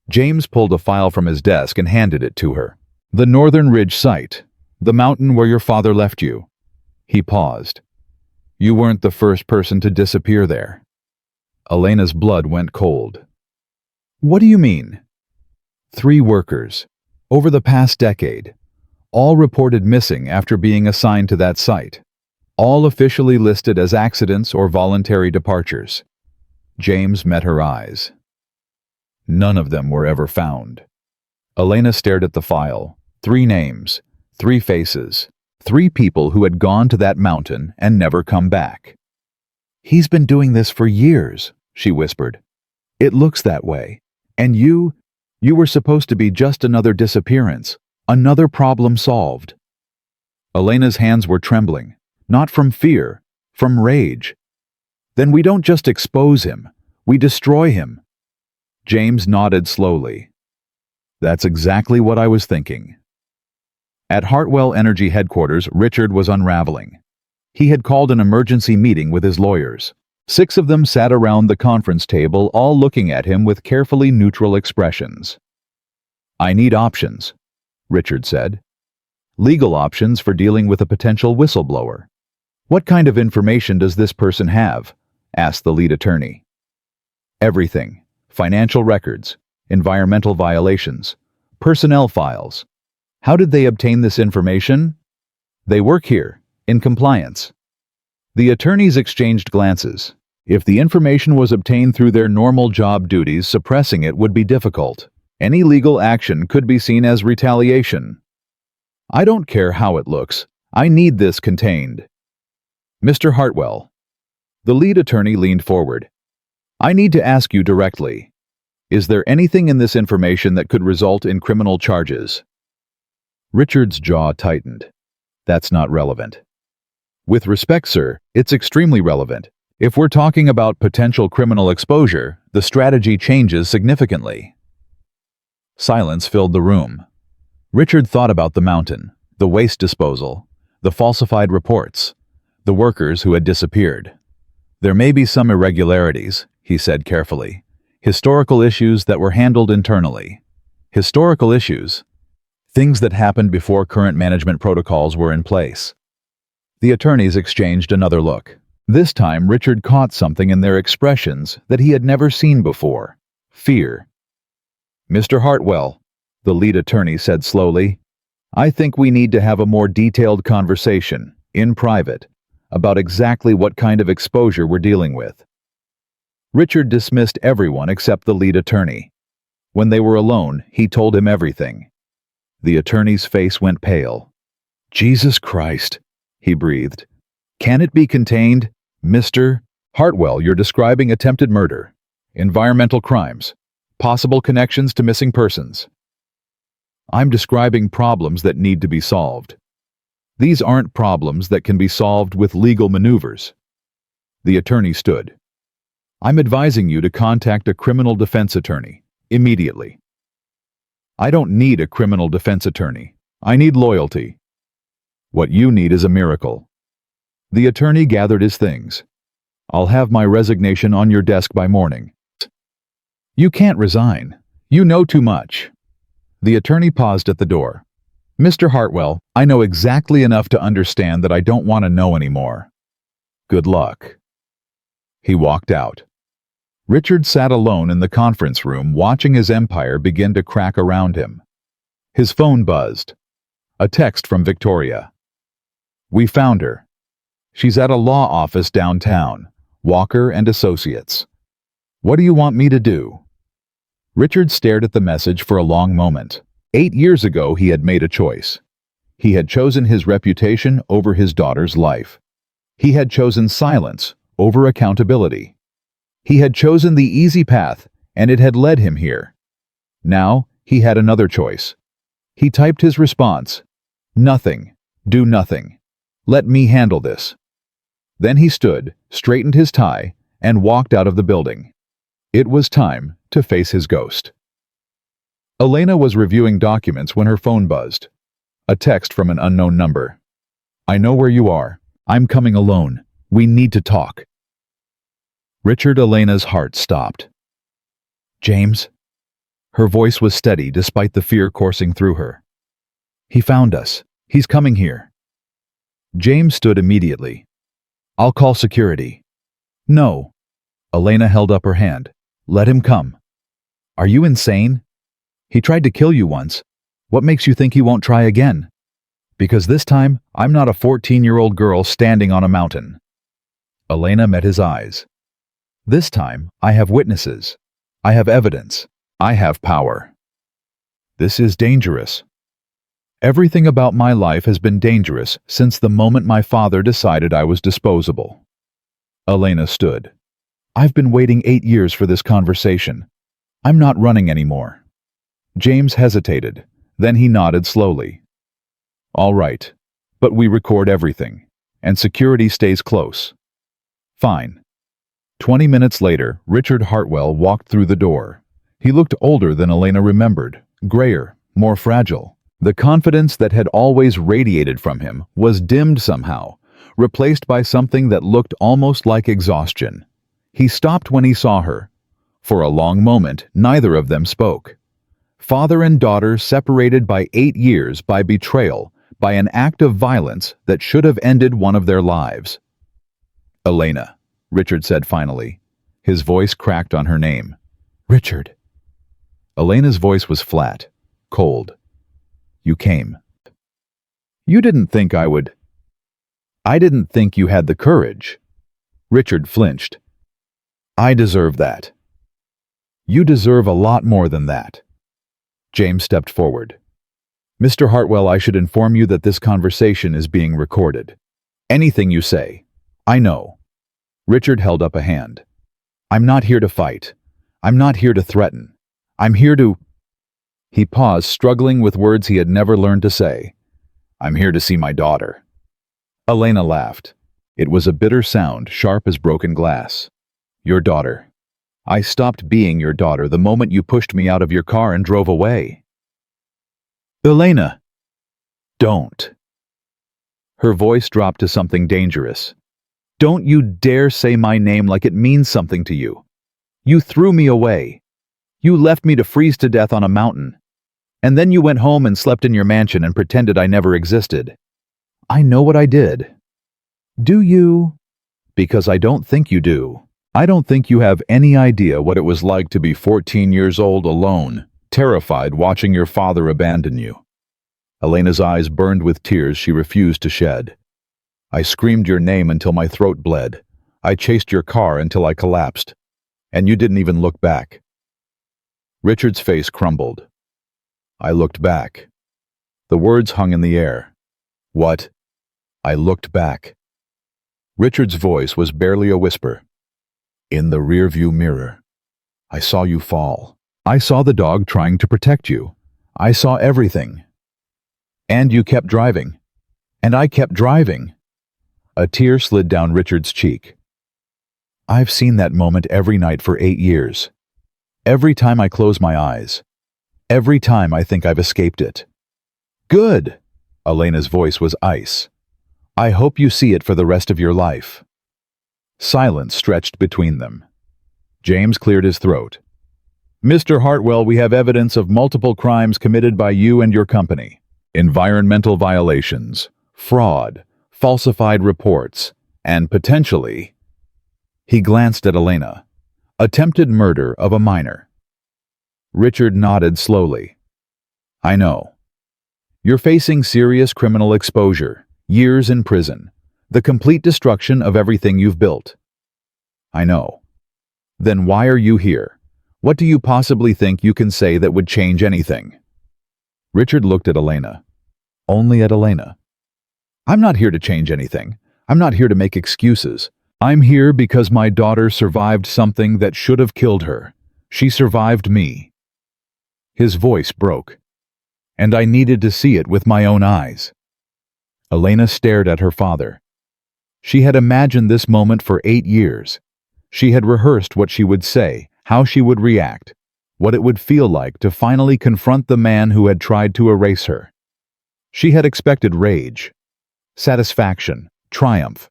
James pulled a file from his desk and handed it to her. "The Northern Ridge site, the mountain where your father left you." He paused. "You weren't the first person to disappear there." Elena's blood went cold. "What do you mean?" 3 workers, over the past decade, all reported missing after being assigned to that site, all officially listed as accidents or voluntary departures. James met her eyes. None of them were ever found. Elena stared at the file. 3 names, 3 faces, 3 people who had gone to that mountain and never come back. "He's been doing this for years," she whispered. "It looks that way. And you were supposed to be just another disappearance, another problem solved." Elena's hands were trembling, not from fear, from rage. "Then we don't just expose him, we destroy him." James nodded slowly. "That's exactly what I was thinking." At Hartwell Energy headquarters, Richard was unraveling. He had called an emergency meeting with his lawyers. 6 of them sat around the conference table, all looking at him with carefully neutral expressions. "I need options," Richard said. "Legal options for dealing with a potential whistleblower." "What kind of information does this person have?" asked the lead attorney. "Everything. Financial records, environmental violations, personnel files." "How did they obtain this information?" "They work here, in compliance." The attorneys exchanged glances. If the information was obtained through their normal job duties, suppressing it would be difficult. Any legal action could be seen as retaliation. "I don't care how it looks. I need this contained." "Mr. Hartwell." The lead attorney leaned forward. "I need to ask you directly. Is there anything in this information that could result in criminal charges?" Richard's jaw tightened. "That's not relevant." "With respect, sir, it's extremely relevant. If we're talking about potential criminal exposure, the strategy changes significantly." Silence filled the room. Richard thought about the mountain, the waste disposal, the falsified reports, the workers who had disappeared. "There may be some irregularities," he said carefully. "Historical issues that were handled internally." Historical issues? Things that happened before current management protocols were in place. The attorneys exchanged another look. This time Richard caught something in their expressions that he had never seen before. Fear. "Mr. Hartwell," the lead attorney said slowly. "I think we need to have a more detailed conversation, in private, about exactly what kind of exposure we're dealing with." Richard dismissed everyone except the lead attorney. When they were alone, he told him everything. The attorney's face went pale. "Jesus Christ," he breathed. "Can it be contained? Mr. Hartwell, you're describing attempted murder, environmental crimes, possible connections to missing persons. I'm describing problems that need to be solved. These aren't problems that can be solved with legal maneuvers." The attorney stood. "I'm advising you to contact a criminal defense attorney, immediately." "I don't need a criminal defense attorney. I need loyalty." "What you need is a miracle." The attorney gathered his things. "I'll have my resignation on your desk by morning." "You can't resign. You know too much." The attorney paused at the door. "Mr. Hartwell, I know exactly enough to understand that I don't want to know anymore. Good luck." He walked out. Richard sat alone in the conference room watching his empire begin to crack around him. His phone buzzed. A text from Victoria. "We found her. She's at a law office downtown, Walker and Associates. What do you want me to do?" Richard stared at the message for a long moment. 8 years ago he had made a choice. He had chosen his reputation over his daughter's life. He had chosen silence over accountability. He had chosen the easy path, and it had led him here. Now he had another choice. He typed his response. "Nothing. Do nothing. Let me handle this." Then he stood, straightened his tie, and walked out of the building. It was time to face his ghost. Elena was reviewing documents when her phone buzzed. A text from an unknown number. "I know where you are. I'm coming alone. We need to talk." Elena's heart stopped. "James?" Her voice was steady despite the fear coursing through her. "He found us. He's coming here." James stood immediately. "I'll call security." "No." Elena held up her hand. "Let him come." "Are you insane? He tried to kill you once. What makes you think he won't try again?" "Because this time, I'm not a 14-year-old girl standing on a mountain." Elena met his eyes. "This time, I have witnesses. I have evidence. I have power. This is dangerous. Everything about my life has been dangerous since the moment my father decided I was disposable." Elena stood. "I've been waiting 8 years for this conversation. I'm not running anymore." James hesitated. Then he nodded slowly. "All right, but we record everything, and security stays close." "Fine." 20 minutes later, Richard Hartwell walked through the door. He looked older than Elena remembered, grayer, more fragile. The confidence that had always radiated from him was dimmed somehow, replaced by something that looked almost like exhaustion. He stopped when he saw her. For a long moment, neither of them spoke. Father and daughter separated by 8 years by betrayal, by an act of violence that should have ended one of their lives. "Elena," Richard said finally. His voice cracked on her name. "Richard." Elena's voice was flat, cold. "You came. You didn't think I would." "I didn't think you had the courage." Richard flinched. "I deserve that." "You deserve a lot more than that." James stepped forward. "Mr. Hartwell, I should inform you that this conversation is being recorded. Anything you say, I know." Richard held up a hand. "I'm not here to fight. I'm not here to threaten. I'm here to—" He paused, struggling with words he had never learned to say. "I'm here to see my daughter." Elena laughed. It was a bitter sound, sharp as broken glass. "Your daughter. I stopped being your daughter the moment you pushed me out of your car and drove away." "Elena!" "Don't." Her voice dropped to something dangerous. "Don't you dare say my name like it means something to you. You threw me away. You left me to freeze to death on a mountain. And then you went home and slept in your mansion and pretended I never existed. I know what I did." "Do you?" "Because I don't think you do. I don't think you have any idea what it was like to be 14 years old alone, terrified watching your father abandon you." Elena's eyes burned with tears she refused to shed. "I screamed your name until my throat bled. I chased your car until I collapsed. And you didn't even look back." Richard's face crumbled. "I looked back." The words hung in the air. "What?" "I looked back." Richard's voice was barely a whisper. "In the rearview mirror. I saw you fall. I saw the dog trying to protect you. I saw everything. And you kept driving. And I kept driving." A tear slid down Richard's cheek. "I've seen that moment every night for 8 years. Every time I close my eyes. Every time I think I've escaped it." "Good!" Elena's voice was ice. "I hope you see it for the rest of your life." Silence stretched between them. James cleared his throat. "Mr. Hartwell, we have evidence of multiple crimes committed by you and your company. Environmental violations, fraud, falsified reports, and potentially—" He glanced at Elena. "Attempted murder of a minor." Richard nodded slowly. "I know. You're facing serious criminal exposure, years in prison, the complete destruction of everything you've built." "I know. Then why are you here? What do you possibly think you can say that would change anything?" Richard looked at Elena. Only at Elena. "I'm not here to change anything. I'm not here to make excuses. I'm here because my daughter survived something that should have killed her. She survived me." His voice broke. "And I needed to see it with my own eyes." Elena stared at her father. She had imagined this moment for 8 years. She had rehearsed what she would say, how she would react, what it would feel like to finally confront the man who had tried to erase her. She had expected rage, satisfaction, triumph.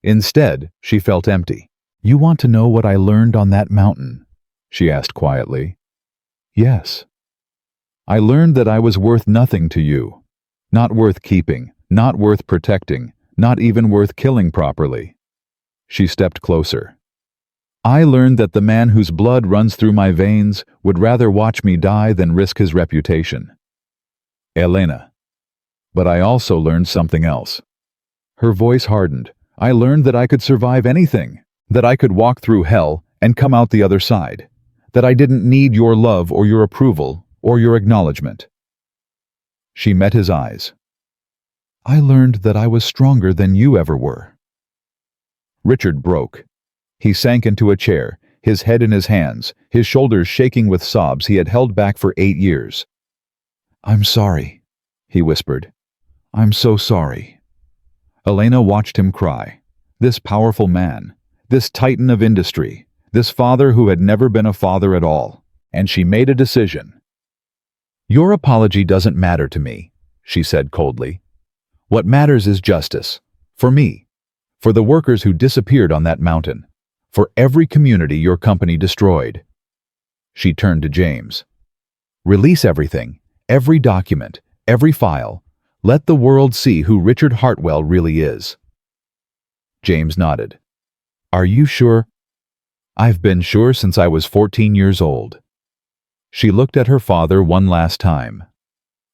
Instead, she felt empty. "You want to know what I learned on that mountain?" she asked quietly. "Yes. I learned that I was worth nothing to you. Not worth keeping, not worth protecting, not even worth killing properly." She stepped closer. "I learned that the man whose blood runs through my veins would rather watch me die than risk his reputation." "Elena. But I also learned something else." Her voice hardened. "I learned that I could survive anything, that I could walk through hell and come out the other side, that I didn't need your love or your approval or your acknowledgement." She met his eyes. "I learned that I was stronger than you ever were." Richard broke. He sank into a chair, his head in his hands, his shoulders shaking with sobs he had held back for 8 years. "I'm sorry," he whispered. "I'm so sorry." Elena watched him cry. This powerful man, this titan of industry, this father who had never been a father at all. And she made a decision. "Your apology doesn't matter to me," she said coldly. "What matters is justice. For me. For the workers who disappeared on that mountain. For every community your company destroyed." She turned to James. "Release everything, every document, every file. Let the world see who Richard Hartwell really is." James nodded. "Are you sure?" "I've been sure since I was 14 years old." She looked at her father one last time.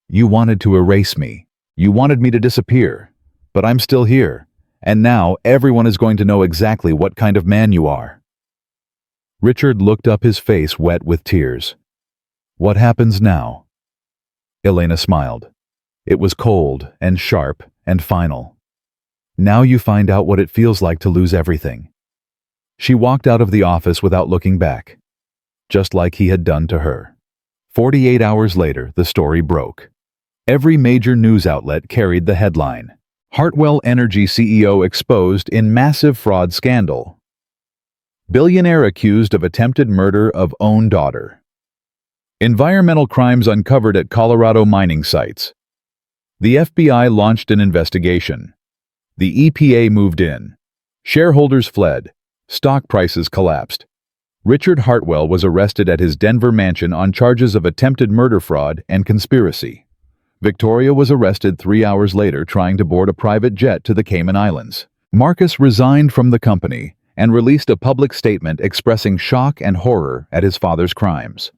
"You wanted to erase me. You wanted me to disappear. But I'm still here. And now everyone is going to know exactly what kind of man you are." Richard looked up, his face wet with tears. "What happens now?" Elena smiled. It was cold and sharp and final. "Now you find out what it feels like to lose everything." She walked out of the office without looking back, just like he had done to her. 48 hours later, the story broke. Every major news outlet carried the headline, "Hartwell Energy CEO exposed in massive fraud scandal. Billionaire accused of attempted murder of own daughter. Environmental crimes uncovered at Colorado mining sites. The FBI launched an investigation. The EPA moved in. Shareholders fled. Stock prices collapsed. Richard Hartwell was arrested at his Denver mansion on charges of attempted murder, fraud, and conspiracy. Victoria was arrested 3 hours later trying to board a private jet to the Cayman Islands. Marcus resigned from the company and released a public statement expressing shock and horror at his father's crimes.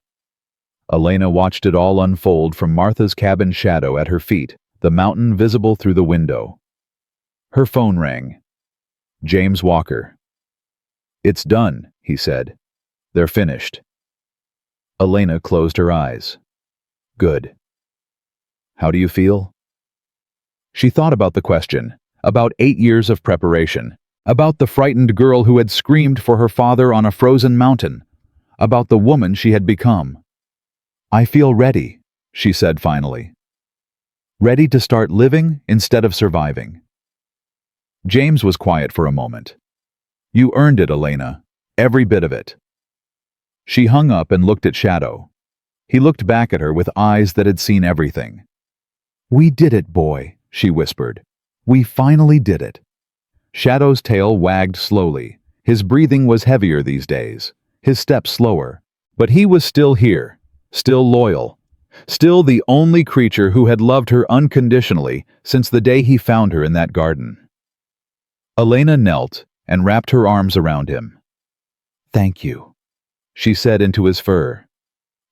Elena watched it all unfold from Martha's cabin shadow at her feet, the mountain visible through the window. Her phone rang. James Walker. "It's done," he said. "They're finished." Elena closed her eyes. "Good. How do you feel?" She thought about the question, about 8 years of preparation, about the frightened girl who had screamed for her father on a frozen mountain, about the woman she had become. "I feel ready," she said finally. "Ready to start living instead of surviving." James was quiet for a moment. "You earned it, Elena. Every bit of it." She hung up and looked at Shadow. He looked back at her with eyes that had seen everything. "We did it, boy," she whispered. "We finally did it." Shadow's tail wagged slowly. His breathing was heavier these days, his steps slower. But he was still here, still loyal, still the only creature who had loved her unconditionally since the day he found her in that garden. Elena knelt and wrapped her arms around him. "Thank you," she said into his fur.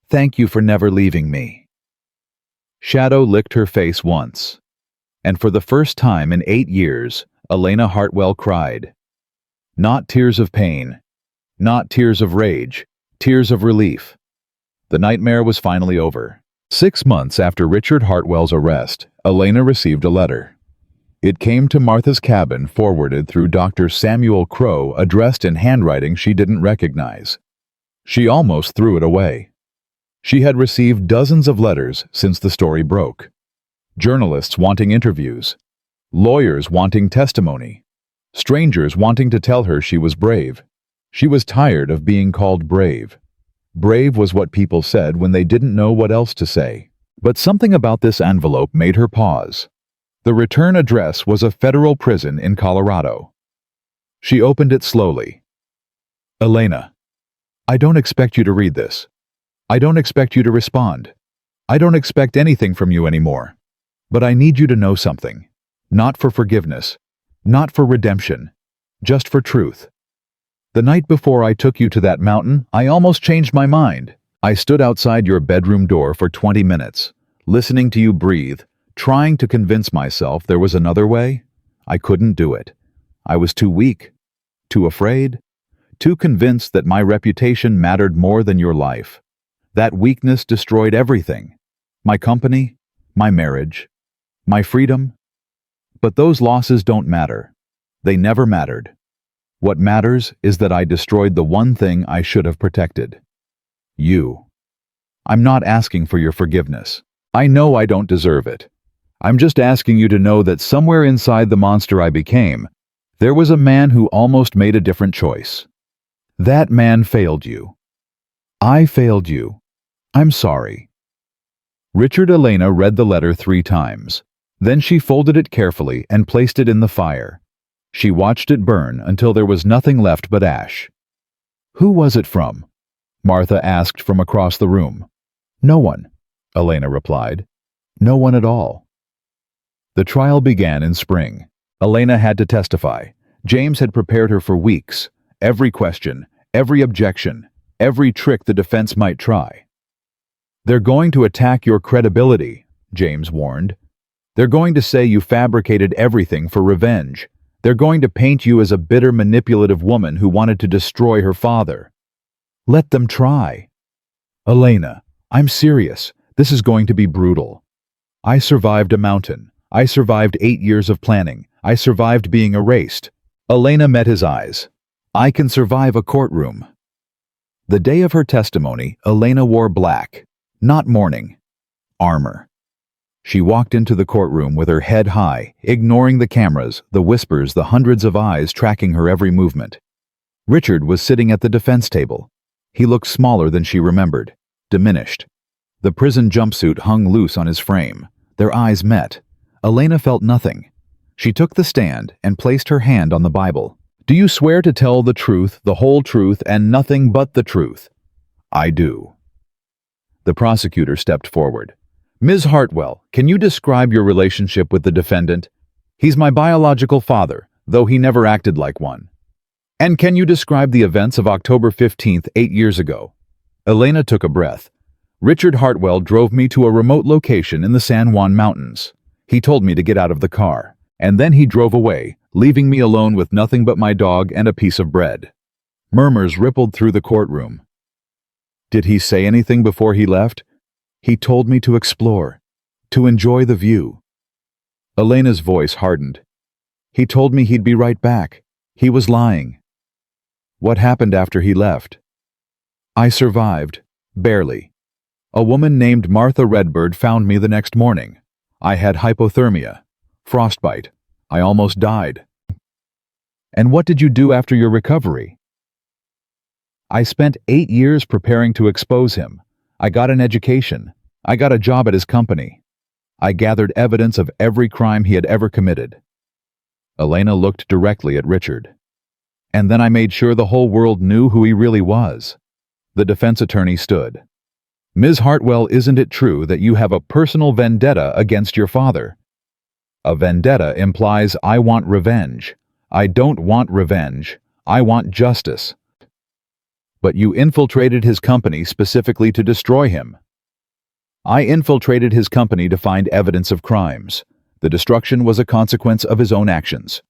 "Thank you for never leaving me." Shadow licked her face once, and for the first time in 8 years, Elena Hartwell cried. Not tears of pain, not tears of rage, tears of relief. The nightmare was finally over. 6 months after Richard Hartwell's arrest, Elena received a letter. It came to Martha's cabin, forwarded through Dr. Samuel Crow, addressed in handwriting she didn't recognize. She almost threw it away. She had received dozens of letters since the story broke. Journalists wanting interviews, lawyers wanting testimony, strangers wanting to tell her she was brave. She was tired of being called brave. Brave was what people said when they didn't know what else to say. But something about this envelope made her pause. The return address was a federal prison in Colorado. She opened it slowly. "Elena, I don't expect you to read this. I don't expect you to respond. I don't expect anything from you anymore. But I need you to know something. Not for forgiveness, not for redemption, just for truth. The night before I took you to that mountain, I almost changed my mind. I stood outside your bedroom door for 20 minutes, listening to you breathe, trying to convince myself there was another way. I couldn't do it. I was too weak, too afraid, too convinced that my reputation mattered more than your life. That weakness destroyed everything. My company, my marriage, my freedom. But those losses don't matter. They never mattered. What matters is that I destroyed the one thing I should have protected. You. I'm not asking for your forgiveness. I know I don't deserve it. I'm just asking you to know that somewhere inside the monster I became, there was a man who almost made a different choice. That man failed you. I failed you. I'm sorry." Richard Elena read the letter 3 times. Then she folded it carefully and placed it in the fire. She watched it burn until there was nothing left but ash. "Who was it from?" Martha asked from across the room. "No one," Elena replied. "No one at all." The trial began in spring. Elena had to testify. James had prepared her for weeks. Every question, every objection, every trick the defense might try. "They're going to attack your credibility," James warned. "They're going to say you fabricated everything for revenge. They're going to paint you as a bitter, manipulative woman who wanted to destroy her father." "Let them try." "Elena, I'm serious. This is going to be brutal. I survived a mountain. I survived 8 years of planning. I survived being erased." Elena met his eyes. "I can survive a courtroom." The day of her testimony, Elena wore black, not mourning, armor. She walked into the courtroom with her head high, ignoring the cameras, the whispers, the hundreds of eyes tracking her every movement. Richard was sitting at the defense table. He looked smaller than she remembered, diminished. The prison jumpsuit hung loose on his frame. Their eyes met. Elena felt nothing. She took the stand and placed her hand on the Bible. "Do you swear to tell the truth, the whole truth, and nothing but the truth?" "I do." The prosecutor stepped forward. "Ms. Hartwell, can you describe your relationship with the defendant? He's my biological father, though he never acted like one. And can you describe the events of October 15th, 8 years ago?" Elena took a breath. Richard Hartwell drove me to a remote location in the San Juan Mountains. He told me to get out of the car, and then he drove away, leaving me alone with nothing but my dog and a piece of bread. Murmurs rippled through the courtroom. Did he say anything before he left? He told me to explore, to enjoy the view. Elena's voice hardened. He told me he'd be right back. He was lying. What happened after he left? I survived, barely. A woman named Martha Redbird found me the next morning. I had hypothermia, frostbite. I almost died. And what did you do after your recovery? I spent 8 years preparing to expose him. I got an education. I got a job at his company. I gathered evidence of every crime he had ever committed. Elena looked directly at Richard. And then I made sure the whole world knew who he really was. The defense attorney stood. Ms. Hartwell, isn't it true that you have a personal vendetta against your father? A vendetta implies I want revenge. I don't want revenge. I want justice. But you infiltrated his company specifically to destroy him. I infiltrated his company to find evidence of crimes. The destruction was a consequence of his own actions.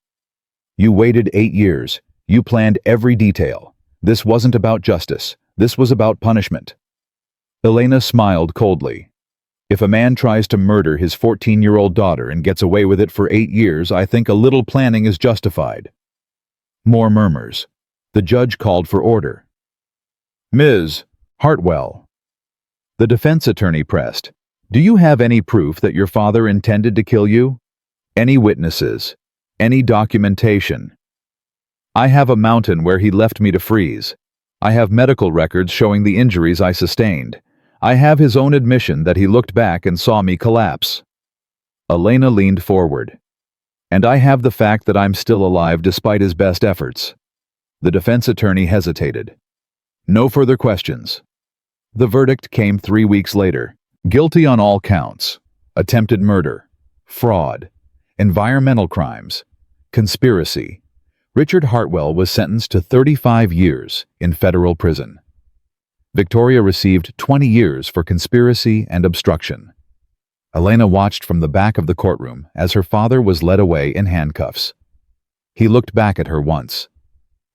You waited 8 years. You planned every detail. This wasn't about justice. This was about punishment. Elena smiled coldly. If a man tries to murder his 14-year-old daughter and gets away with it for 8 years, I think a little planning is justified. More murmurs. The judge called for order. Ms. Hartwell. The defense attorney pressed. Do you have any proof that your father intended to kill you? Any witnesses? Any documentation? I have a mountain where he left me to freeze. I have medical records showing the injuries I sustained. I have his own admission that he looked back and saw me collapse. Elena leaned forward. And I have the fact that I'm still alive despite his best efforts. The defense attorney hesitated. No further questions. The verdict came 3 weeks later. Guilty on all counts. Attempted murder, fraud, environmental crimes, conspiracy. Richard Hartwell was sentenced to 35 years in federal prison. Victoria received 20 years for conspiracy and obstruction. Elena watched from the back of the courtroom as her father was led away in handcuffs. He looked back at her once.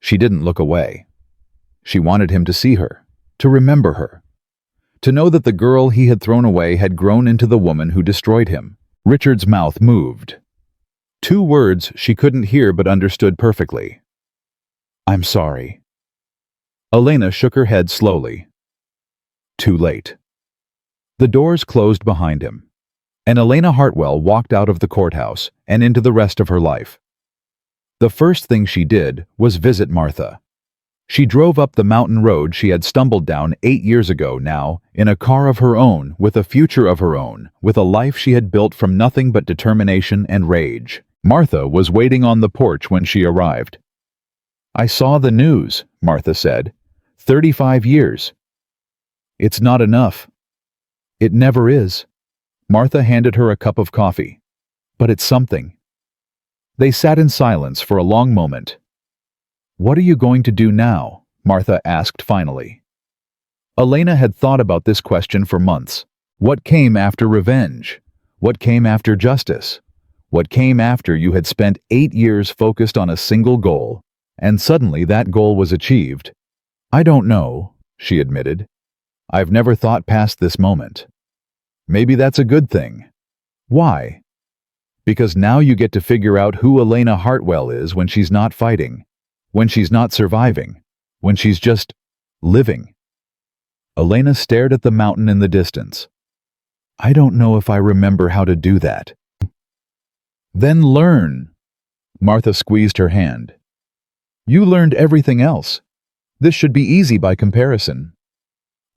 She didn't look away. She wanted him to see her, to remember her, to know that the girl he had thrown away had grown into the woman who destroyed him. Richard's mouth moved. 2 words she couldn't hear but understood perfectly. I'm sorry. Elena shook her head slowly. Too late. The doors closed behind him, and Elena Hartwell walked out of the courthouse and into the rest of her life. The first thing she did was visit Martha. She drove up the mountain road she had stumbled down 8 years ago now, in a car of her own, with a future of her own, with a life she had built from nothing but determination and rage. Martha was waiting on the porch when she arrived. I saw the news, Martha said. 35 years. It's not enough. It never is. Martha handed her a cup of coffee. But it's something. They sat in silence for a long moment. What are you going to do now? Martha asked finally. Elena had thought about this question for months. What came after revenge? What came after justice? What came after you had spent 8 years focused on a single goal, and suddenly that goal was achieved? I don't know, she admitted. I've never thought past this moment. Maybe that's a good thing. Why? Because now you get to figure out who Elena Hartwell is when she's not fighting, when she's not surviving, when she's just living. Elena stared at the mountain in the distance. I don't know if I remember how to do that. Then learn. Martha squeezed her hand. You learned everything else. This should be easy by comparison.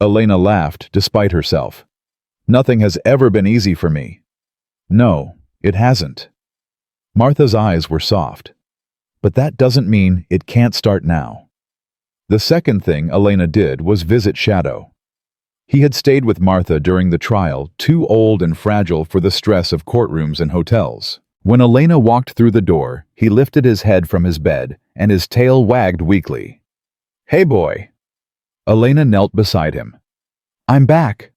Elena laughed despite herself. Nothing has ever been easy for me. No, it hasn't. Martha's eyes were soft. But that doesn't mean it can't start now. The second thing Elena did was visit Shadow. He had stayed with Martha during the trial, too old and fragile for the stress of courtrooms and hotels. When Elena walked through the door, he lifted his head from his bed, and his tail wagged weakly. Hey, boy. Elena knelt beside him. I'm back.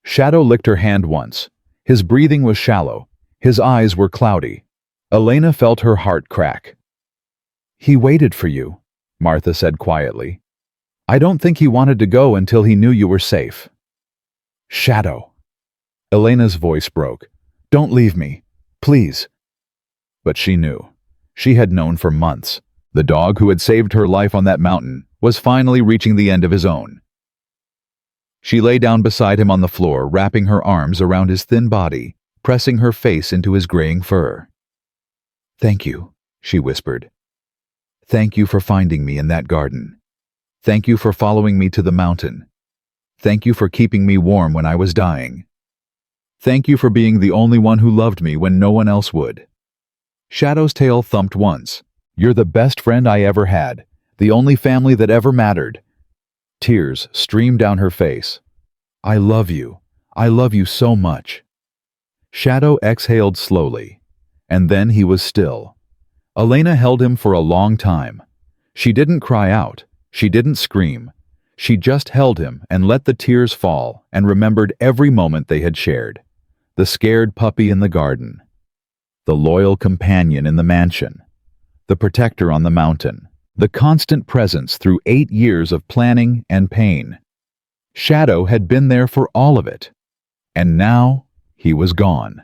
Shadow licked her hand once. His breathing was shallow. His eyes were cloudy. Elena felt her heart crack. "He waited for you," Martha said quietly. "I don't think he wanted to go until he knew you were safe." "Shadow." Elena's voice broke. "Don't leave me. Please." But she knew. She had known for months. The dog who had saved her life on that mountain was finally reaching the end of his own. She lay down beside him on the floor, wrapping her arms around his thin body, pressing her face into his graying fur. "Thank you," she whispered. "Thank you for finding me in that garden. Thank you for following me to the mountain. Thank you for keeping me warm when I was dying. Thank you for being the only one who loved me when no one else would." Shadow's tail thumped once. "You're the best friend I ever had, the only family that ever mattered." Tears streamed down her face. "I love you. I love you so much." Shadow exhaled slowly, and then he was still. Elena held him for a long time. She didn't cry out. She didn't scream. She just held him and let the tears fall and remembered every moment they had shared. The scared puppy in the garden. The loyal companion in the mansion. The protector on the mountain. The constant presence through 8 years of planning and pain. Shadow had been there for all of it. And now he was gone.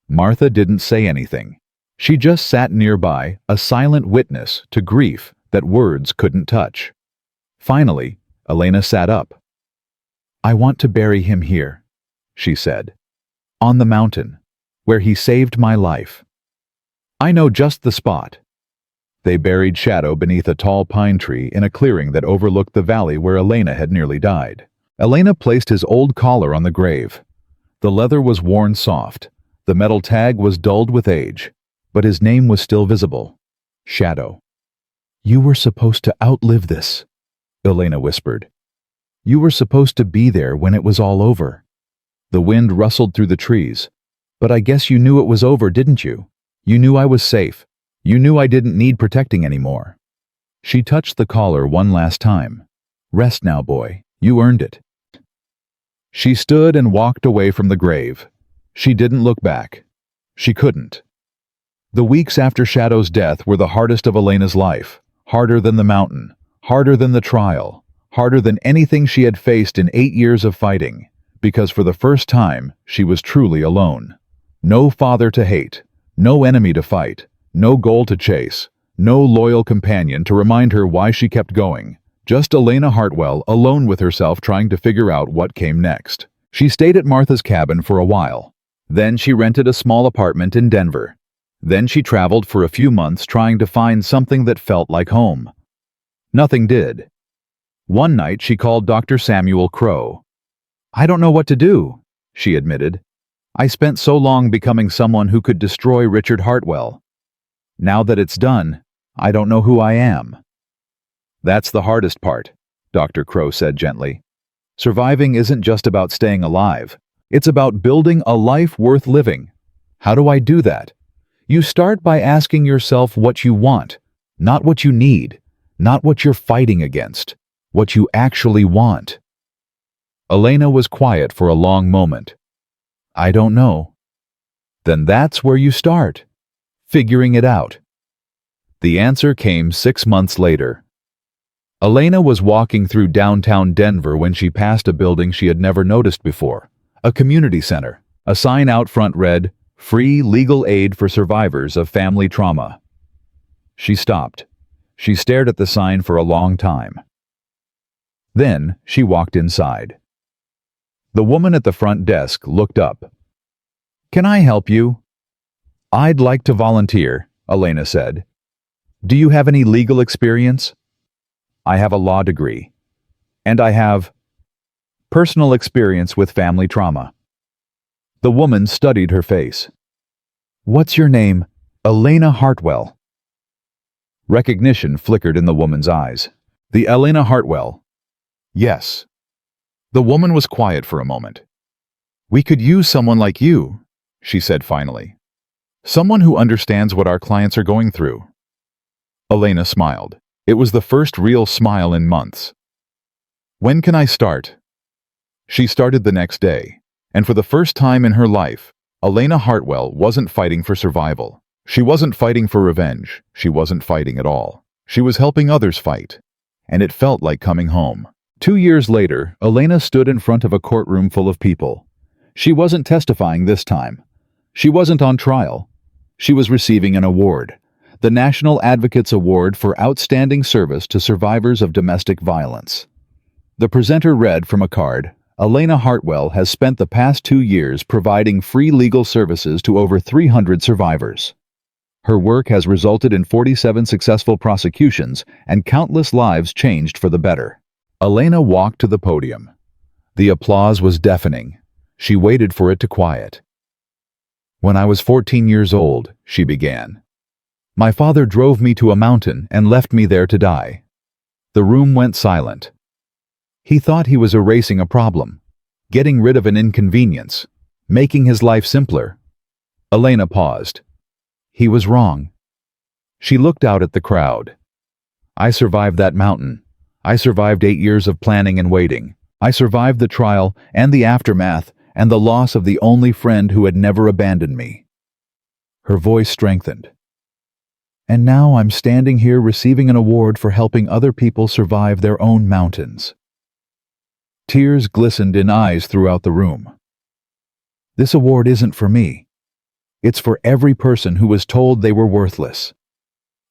Martha didn't say anything. She just sat nearby, a silent witness to grief that words couldn't touch. Finally, Elena sat up. "I want to bury him here," she said. "On the mountain, where he saved my life. I know just the spot." They buried Shadow beneath a tall pine tree in a clearing that overlooked the valley where Elena had nearly died. Elena placed his old collar on the grave. The leather was worn soft. The metal tag was dulled with age, but his name was still visible. Shadow. "You were supposed to outlive this," Elena whispered. "You were supposed to be there when it was all over." The wind rustled through the trees. "But I guess you knew it was over, didn't you? You knew I was safe. You knew I didn't need protecting anymore." She touched the collar one last time. "Rest now, boy. You earned it." She stood and walked away from the grave. She didn't look back. She couldn't. The weeks after Shadow's death were the hardest of Elena's life. Harder than the mountain. Harder than the trial. Harder than anything she had faced in 8 years of fighting. Because for the first time, she was truly alone. No father to hate. No enemy to fight. No goal to chase. No loyal companion to remind her why she kept going. Just Elena Hartwell alone with herself trying to figure out what came next. She stayed at Martha's cabin for a while. Then she rented a small apartment in Denver. Then she traveled for a few months trying to find something that felt like home. Nothing did. One night she called Dr. Samuel Crow. "I don't know what to do," she admitted. "I spent so long becoming someone who could destroy Richard Hartwell. Now that it's done, I don't know who I am." "That's the hardest part," Dr. Crow said gently. "Surviving isn't just about staying alive. It's about building a life worth living. How do I do that? You start by asking yourself what you want, not what you need, not what you're fighting against, what you actually want." Elena was quiet for a long moment. "I don't know." "Then that's where you start. Figuring it out." The answer came 6 months later. Elena was walking through downtown Denver when she passed a building she had never noticed before. A community center. A sign out front read, "Free legal aid for survivors of family trauma." She stopped. She stared at the sign for a long time. Then she walked inside. The woman at the front desk looked up. "Can I help you?" "I'd like to volunteer," Elena said. "Do you have any legal experience?" "I have a law degree. And I have personal experience with family trauma." The woman studied her face. "What's your name?" "Elena Hartwell." Recognition flickered in the woman's eyes. "The Elena Hartwell." "Yes." The woman was quiet for a moment. "We could use someone like you," she said finally. "Someone who understands what our clients are going through." Elena smiled. It was the first real smile in months. "When can I start?" She started the next day. And for the first time in her life, Elena Hartwell wasn't fighting for survival. She wasn't fighting for revenge. She wasn't fighting at all. She was helping others fight. And it felt like coming home. 2 years later, Elena stood in front of a courtroom full of people. She wasn't testifying this time. She wasn't on trial. She was receiving an award, the National Advocates Award for Outstanding Service to Survivors of Domestic Violence. The presenter read from a card, "Elena Hartwell has spent the past 2 years providing free legal services to over 300 survivors. Her work has resulted in 47 successful prosecutions and countless lives changed for the better." Elena walked to the podium. The applause was deafening. She waited for it to quiet. "When I was 14 years old," she began, "my father drove me to a mountain and left me there to die." The room went silent. He thought he was erasing a problem, getting rid of an inconvenience, making his life simpler. Elena paused. He was wrong. She looked out at the crowd. "I survived that mountain. I survived 8 years of planning and waiting. I survived the trial and the aftermath and the loss of the only friend who had never abandoned me." Her voice strengthened. "And now I'm standing here receiving an award for helping other people survive their own mountains." Tears glistened in eyes throughout the room. "This award isn't for me. It's for every person who was told they were worthless.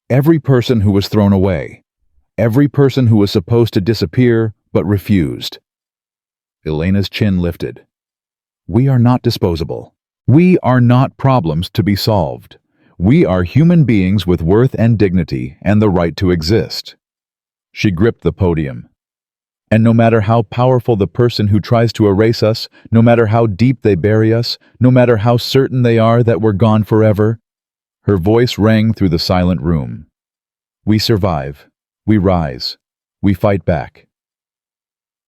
Every person who was thrown away. Every person who was supposed to disappear but refused." Elena's chin lifted. "We are not disposable. We are not problems to be solved. We are human beings with worth and dignity and the right to exist." She gripped the podium. "And no matter how powerful the person who tries to erase us, no matter how deep they bury us, no matter how certain they are that we're gone forever," her voice rang through the silent room, "we survive. We rise. We fight back."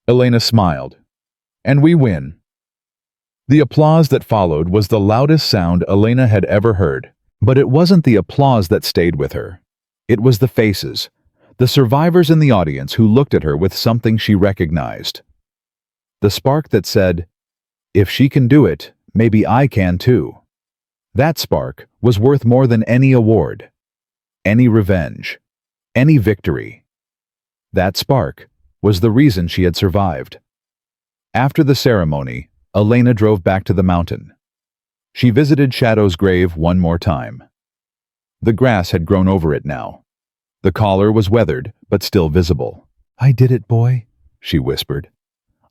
Elena smiled. "And we win." The applause that followed was the loudest sound Elena had ever heard. But it wasn't the applause that stayed with her. It was the faces, the survivors in the audience who looked at her with something she recognized. The spark that said, "If she can do it, maybe I can too." That spark was worth more than any award, any revenge, any victory. That spark was the reason she had survived. After the ceremony, Elena drove back to the mountain. She visited Shadow's grave one more time. The grass had grown over it now. The collar was weathered, but still visible. "I did it, boy," she whispered.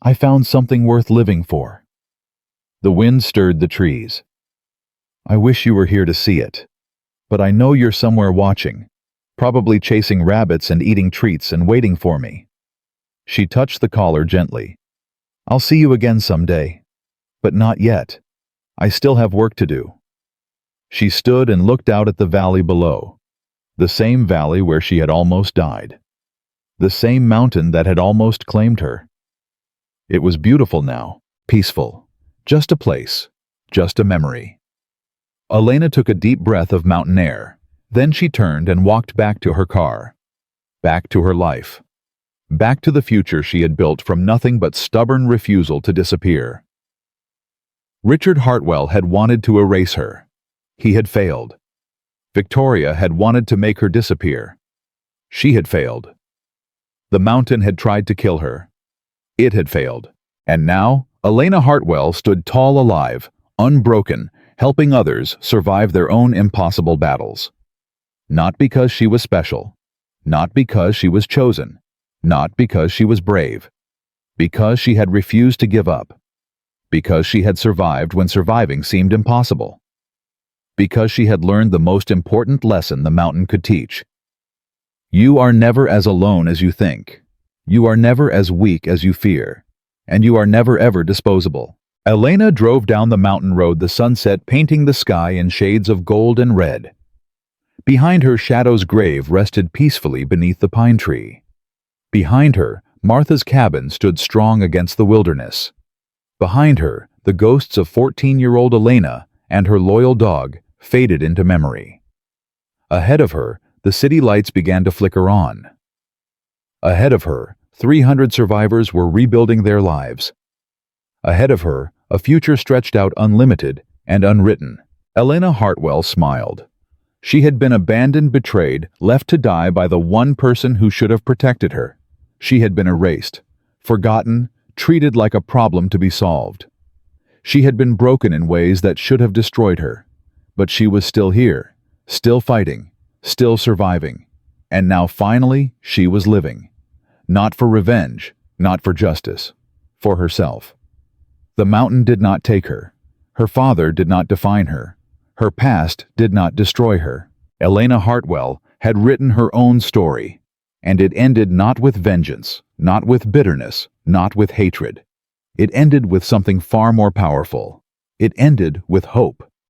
"I found something worth living for." The wind stirred the trees. "I wish you were here to see it. But I know you're somewhere watching, probably chasing rabbits and eating treats and waiting for me." She touched the collar gently. "I'll see you again someday. But not yet. I still have work to do." She stood and looked out at the valley below. The same valley where she had almost died. The same mountain that had almost claimed her. It was beautiful now, peaceful. Just a place, just a memory. Elena took a deep breath of mountain air. Then she turned and walked back to her car. Back to her life. Back to the future she had built from nothing but stubborn refusal to disappear. Richard Hartwell had wanted to erase her. He had failed. Victoria had wanted to make her disappear. She had failed. The mountain had tried to kill her. It had failed. And now, Elena Hartwell stood tall alive, unbroken, helping others survive their own impossible battles. Not because she was special. Not because she was chosen. Not because she was brave. Because she had refused to give up. Because she had survived when surviving seemed impossible. Because she had learned the most important lesson the mountain could teach. You are never as alone as you think. You are never as weak as you fear. And you are never ever disposable. Elena drove down the mountain road, the sunset painting the sky in shades of gold and red. Behind her, Shadow's grave rested peacefully beneath the pine tree. Behind her, Martha's cabin stood strong against the wilderness. Behind her, the ghosts of 14-year-old Elena and her loyal dog faded into memory. Ahead of her, the city lights began to flicker on. Ahead of her, 300 survivors were rebuilding their lives. Ahead of her, a future stretched out unlimited and unwritten. Elena Hartwell smiled. She had been abandoned, betrayed, left to die by the one person who should have protected her. She had been erased, forgotten, treated like a problem to be solved. She had been broken in ways that should have destroyed her. But she was still here, still fighting, still surviving. And now finally, she was living. Not for revenge, not for justice, for herself. The mountain did not take her. Her father did not define her. Her past did not destroy her. Elena Hartwell had written her own story, and it ended not with vengeance, not with bitterness, not with hatred. It ended with something far more powerful. It ended with hope.